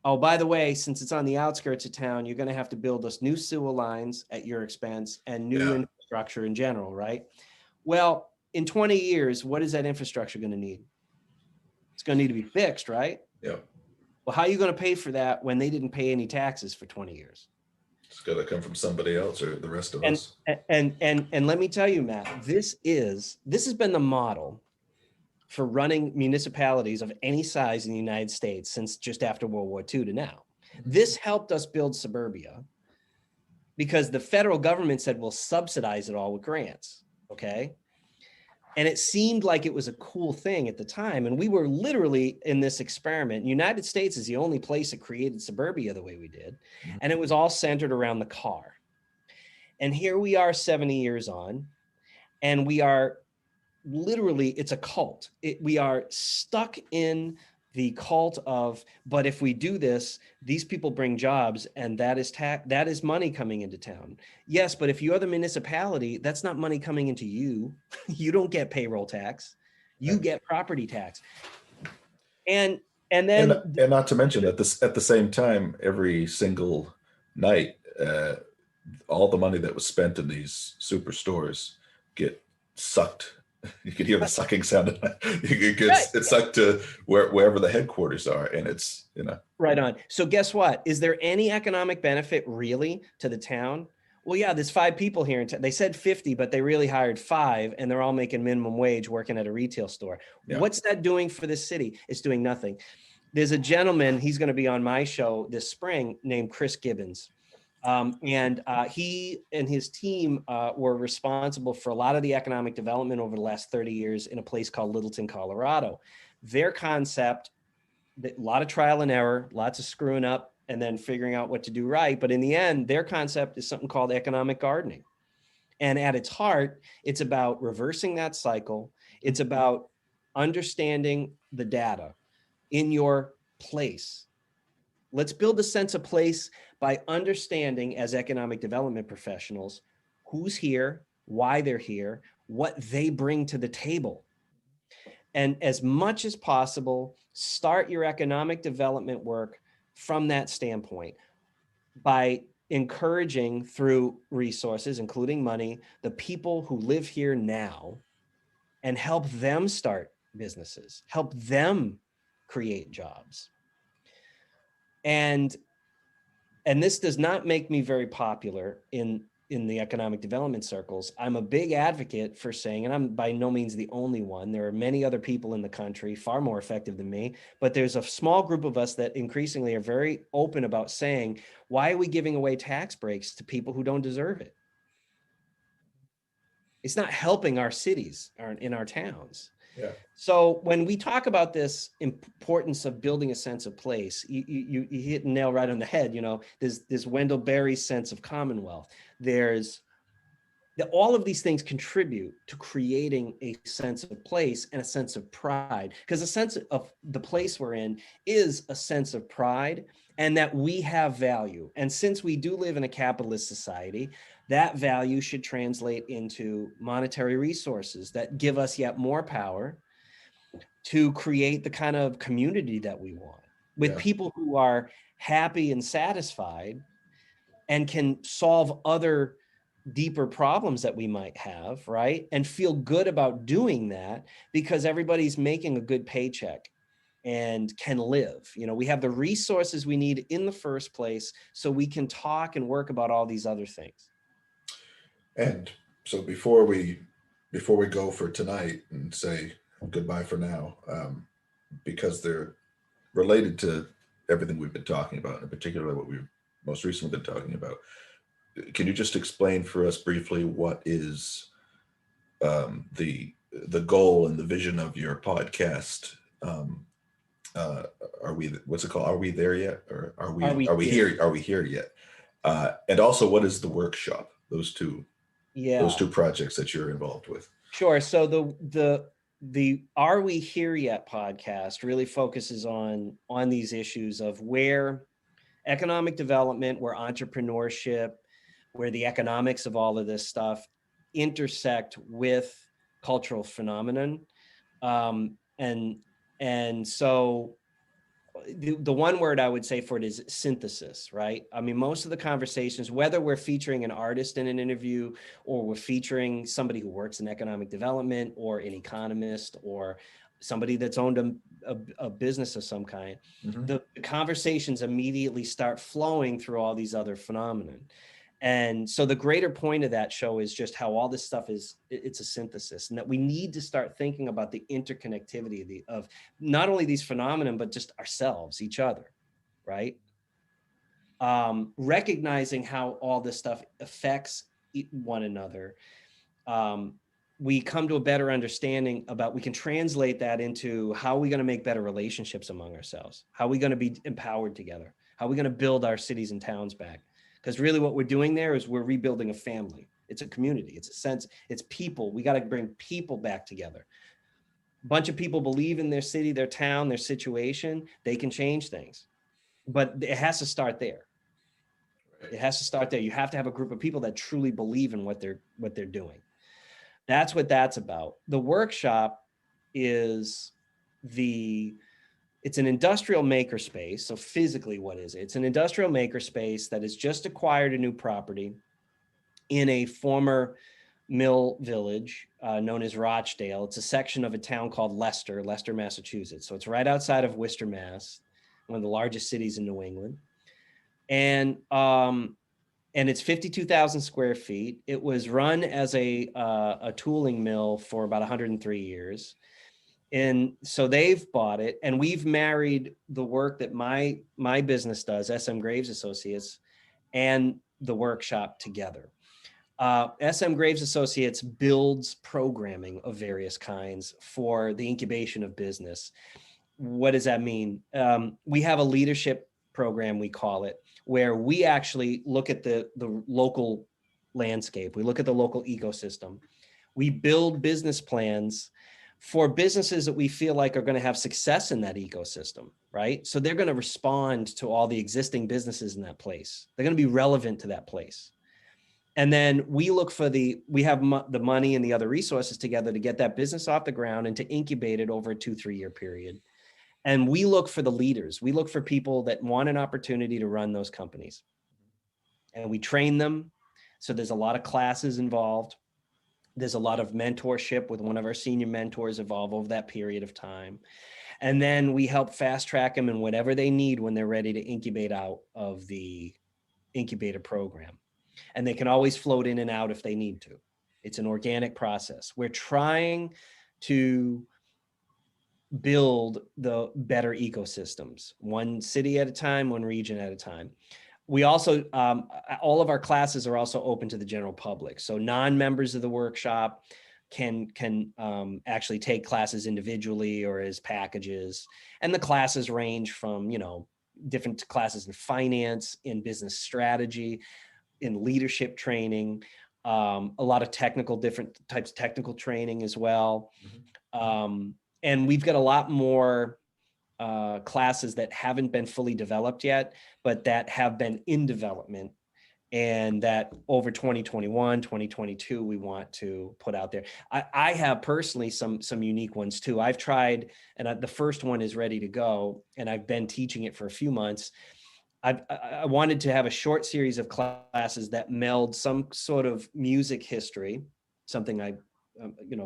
Oh, by the way, since it's on the outskirts of town, you're going to have to build us new sewer lines at your expense and new infrastructure in general, right? Well, in 20 years, what is that infrastructure going to need? It's going to need to be fixed, right? Yeah. Well, how are you going to pay for that when they didn't pay any taxes for 20 years? It's got to come from somebody else or the rest of us. And let me tell you, Matt, this has been the model for running municipalities of any size in the United States since just after World War II to now. This helped us build suburbia because the federal government said, we'll subsidize it all with grants, okay? And it seemed like it was a cool thing at the time. And we were literally in this experiment. United States is the only place that created suburbia the way we did. And it was all centered around the car. And here we are 70 years on, and we are literally, it's a cult. We are stuck in the cult of, but if we do this, these people bring jobs and that is money coming into town. Yes, but if you're the municipality, that's not money coming into you. You don't get payroll tax. You get property tax. And not to mention at the same time, every single night, all the money that was spent in these superstores get sucked. You could hear the sucking sound. It's sucked to wherever the headquarters are, and it's right on. So guess what? Is there any economic benefit really to the town? Well, yeah, there's 5 people here in town. They said 50, but they really hired 5, and they're all making minimum wage working at a retail store. Yeah. What's that doing for the city? It's doing nothing. There's a gentleman, he's going to be on my show this spring, named Chris Gibbons. He and his team were responsible for a lot of the economic development over the last 30 years in a place called Littleton, Colorado. Their concept, a lot of trial and error, lots of screwing up and then figuring out what to do right. But in the end, their concept is something called economic gardening. And at its heart, it's about reversing that cycle. It's about understanding the data in your place. Let's build a sense of place by understanding, as economic development professionals, who's here, why they're here, what they bring to the table. And as much as possible, start your economic development work from that standpoint by encouraging through resources, including money, the people who live here now and help them start businesses, help them create jobs. And this does not make me very popular in the economic development circles. I'm a big advocate for saying, and I'm by no means the only one, there are many other people in the country far more effective than me, but there's a small group of us that increasingly are very open about saying, why are we giving away tax breaks to people who don't deserve it? It's not helping our cities or in our towns. Yeah. So when we talk about this importance of building a sense of place, you hit the nail right on the head. You know, there's this Wendell Berry sense of commonwealth. There's all of these things contribute to creating a sense of place and a sense of pride, because a sense of the place we're in is a sense of pride and that we have value. And since we do live in a capitalist society, that value should translate into monetary resources that give us yet more power to create the kind of community that we want with people who are happy and satisfied and can solve other deeper problems that we might have, right? And feel good about doing that because everybody's making a good paycheck and can live. You know, we have the resources we need in the first place so we can talk and work about all these other things. And so before we go for tonight and say goodbye for now, because they're related to everything we've been talking about, in particular what we've most recently been talking about, can you just explain for us briefly what is the goal and the vision of your podcast? Are we, what's it called? Are we there yet? Or are we here? Are we here yet? And also, what is the workshop? Those two projects that you're involved with. Sure. So the Are We Here Yet podcast really focuses on these issues of where economic development, where entrepreneurship, where the economics of all of this stuff intersect with cultural phenomenon. And so the one word I would say for it is synthesis, right? I mean, most of the conversations, whether we're featuring an artist in an interview or we're featuring somebody who works in economic development or an economist or somebody that's owned a business of some kind, the conversations immediately start flowing through all these other phenomena. And so the greater point of that show is just how all this stuff it's a synthesis, and that we need to start thinking about the interconnectivity of not only these phenomena, but just ourselves, each other, right? Recognizing how all this stuff affects one another. We come to a better understanding about, we can translate that into how are we going to make better relationships among ourselves? How are we going to be empowered together? How are we going to build our cities and towns back? Because really what we're doing there is we're rebuilding a family. It's a community. It's a sense, it's people. We got to bring people back together. A bunch of people believe in their city, their town, their situation. They can change things. But it has to start there. It has to start there. You have to have a group of people that truly believe in what they're doing. That's what that's about. The workshop is it's an industrial makerspace. So physically, what is it? It's an industrial makerspace that has just acquired a new property in a former mill village known as Rochdale. It's a section of a town called Leicester, Massachusetts. So it's right outside of Worcester, Mass, one of the largest cities in New England. And it's 52,000 square feet. It was run as a tooling mill for about 103 years. And so they've bought it, and we've married the work that my business does, SM Graves Associates, and the workshop together. SM Graves Associates builds programming of various kinds for the incubation of business. What does that mean? We have a leadership program, we call it, where we actually look at the local landscape. We look at the local ecosystem. We build business plans for businesses that we feel like are going to have success in that ecosystem, right? So they're going to respond to all the existing businesses in that place. They're going to be relevant to that place. And then we look for we have the money and the other resources together to get that business off the ground and to incubate it over a 2-3 year period. And we look for the leaders. We look for people that want an opportunity to run those companies. And we train them. So there's a lot of classes involved. There's a lot of mentorship with one of our senior mentors involved over that period of time. And then we help fast track them in whatever they need when they're ready to incubate out of the incubator program. And they can always float in and out if they need to. It's an organic process. We're trying to build the better ecosystems, one city at a time, one region at a time. We also, all of our classes are also open to the general public. So non-members of the workshop can actually take classes individually or as packages. And the classes range from, different classes in finance, in business strategy, in leadership training, a lot of different types of technical training as well. Mm-hmm. And we've got a lot more classes that haven't been fully developed yet, but that have been in development, and that over 2021, 2022, we want to put out there. I have personally some unique ones too. I've tried, and the first one is ready to go, and I've been teaching it for a few months. I wanted to have a short series of classes that meld some sort of music history, something I,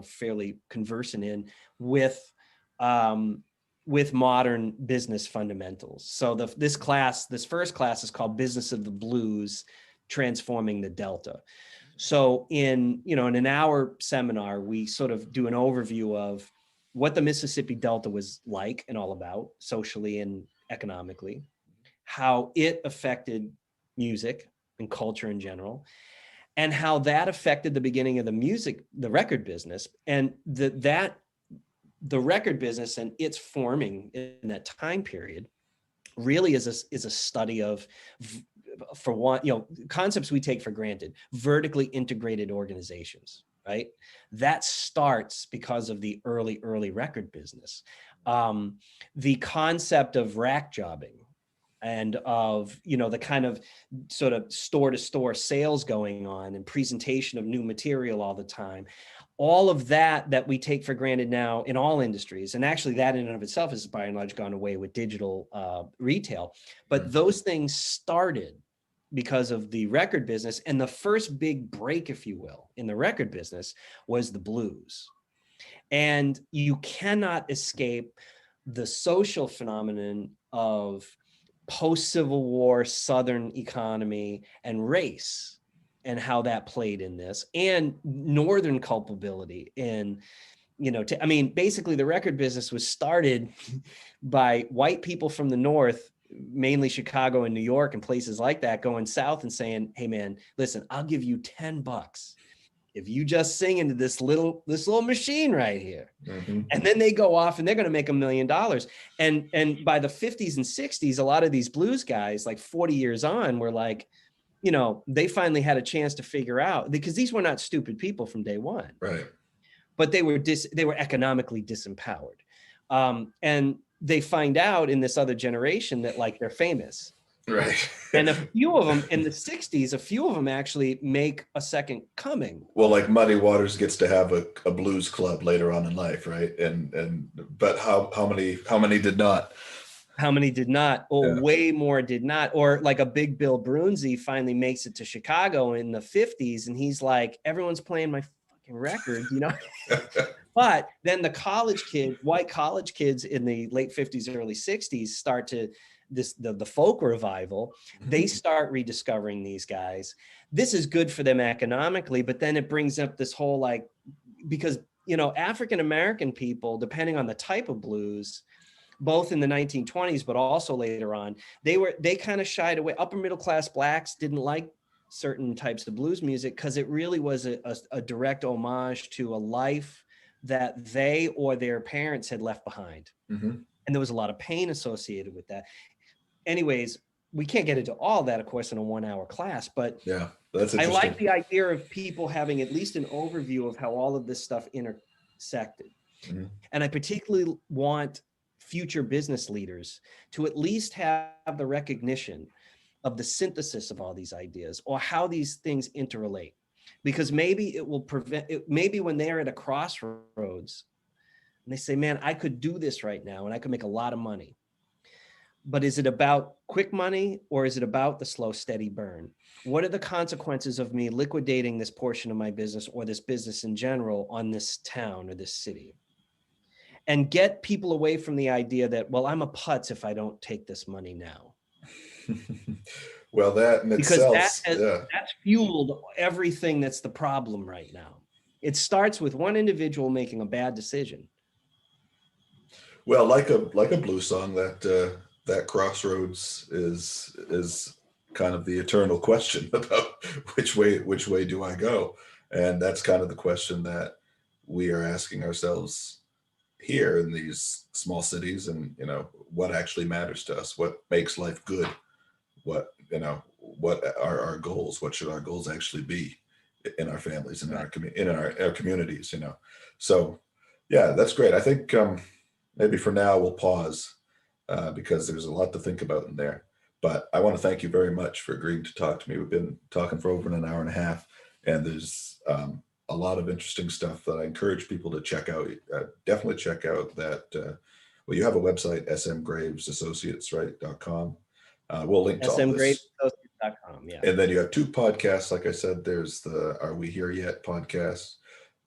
fairly conversant in, with modern business fundamentals. So this first class is called Business of the Blues, Transforming the Delta. So in an hour seminar, we sort of do an overview of what the Mississippi Delta was like and all about, socially and economically, how it affected music and culture in general, and how that affected the beginning of the record business, and the record business and its forming in that time period really is a study of, for one, concepts we take for granted, vertically integrated organizations, right? That starts because of the early record business. The concept of rack jobbing, and of, the kind of sort of store to store sales going on and presentation of new material all the time. All of that we take for granted now in all industries. And actually that in and of itself has by and large gone away with digital retail. But those things started because of the record business. And the first big break, if you will, in the record business was the blues. And you cannot escape the social phenomenon of post-Civil War Southern economy and race, and how that played in this, and Northern culpability in, basically the record business was started by white people from the North, mainly Chicago and New York and places like that, going south and saying, hey man, listen, I'll give you $10 if you just sing into this little machine right here. Mm-hmm. And then they go off and they're going to make $1 million. And by the 50s and 60s, a lot of these blues guys, like 40 years on, were like, they finally had a chance to figure out, because these were not stupid people from day one. Right. But they were economically disempowered. And they find out in this other generation that they're famous. Right. And a few of them in the 60s, actually make a second coming. Well, like Muddy Waters gets to have a blues club later on in life, right? But how many did not? How many did not? Or way more did not. Or like a Big Bill Brunzi finally makes it to Chicago in the 50s, and he's like, everyone's playing my fucking record, But then the white college kids in the late 50s, early 60s start to the folk revival. They start rediscovering these guys. This is good for them economically, but then it brings up this whole because African-American people, depending on the type of blues, both in the 1920s, but also later on, they kind of shied away. Upper middle class blacks didn't like certain types of blues music because it really was a direct homage to a life that they or their parents had left behind. Mm-hmm. And there was a lot of pain associated with that. Anyways, we can't get into all that, of course, in a 1-hour class, but Yeah, that's I interesting. like the idea of people having at least an overview of how all of this stuff intersected. Mm-hmm. And I particularly want future business leaders to at least have the recognition of the synthesis of all these ideas or how these things interrelate. Because maybe it will prevent it, maybe when they're at a crossroads and they say, man, I could do this right now and I could make a lot of money. But is it about quick money or is it about the slow, steady burn? What are the consequences of me liquidating this portion of my business or this business in general on this town or this city? And get people away from the idea that, well, I'm a putz if I don't take this money now. Well, that in Because itself, that's fueled everything that's the problem right now. It starts with one individual making a bad decision. Well, like a blues song, that Crossroads is kind of the eternal question about which way do I go, and that's kind of the question that we are asking ourselves here in these small cities, and what actually matters to us, what makes life good, what are our goals, what should our goals actually be in our families, in our communities, So yeah, that's great. I think maybe for now we'll pause because there's a lot to think about in there. But I want to thank you very much for agreeing to talk to me. We've been talking for over an hour and a half, and there's a lot of interesting stuff that I encourage people to check out. Definitely check out that. Well, you have a website, smgravesassociates, right, .com. We'll link to all this. smgravesassociates.com, yeah. And then you have 2 podcasts. Like I said, there's the Are We Here Yet podcast,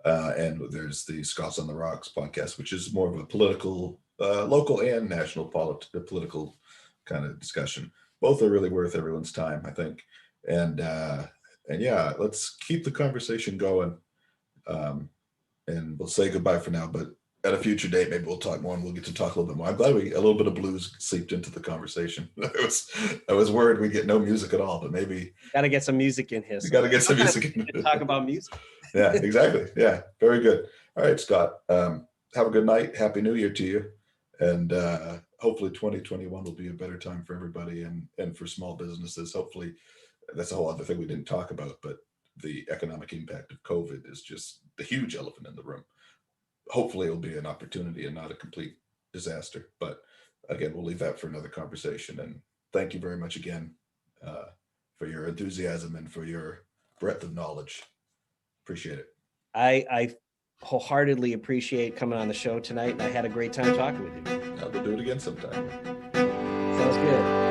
and there's the Scots on the Rocks podcast, which is more of a political, local and national political kind of discussion. Both are really worth everyone's time, I think. And yeah, let's keep the conversation going. And we'll say goodbye for now, but at a future date, maybe we'll talk more and we'll get to talk a little bit more. I'm glad a little bit of blues seeped into the conversation. I was worried we'd get no music at all, but maybe got to get some music in here. You got to get some music in. Talk about music. Yeah, exactly. Yeah, very good. All right, Scott. Have a good night. Happy New Year to you, and hopefully 2021 will be a better time for everybody and for small businesses. Hopefully, that's a whole other thing we didn't talk about, but the economic impact of COVID is just the huge elephant in the room. Hopefully it'll be an opportunity and not a complete disaster. But again, we'll leave that for another conversation. And thank you very much again for your enthusiasm and for your breadth of knowledge. Appreciate it. I wholeheartedly appreciate coming on the show tonight, and I had a great time talking with you. We'll do it again sometime. Sounds good.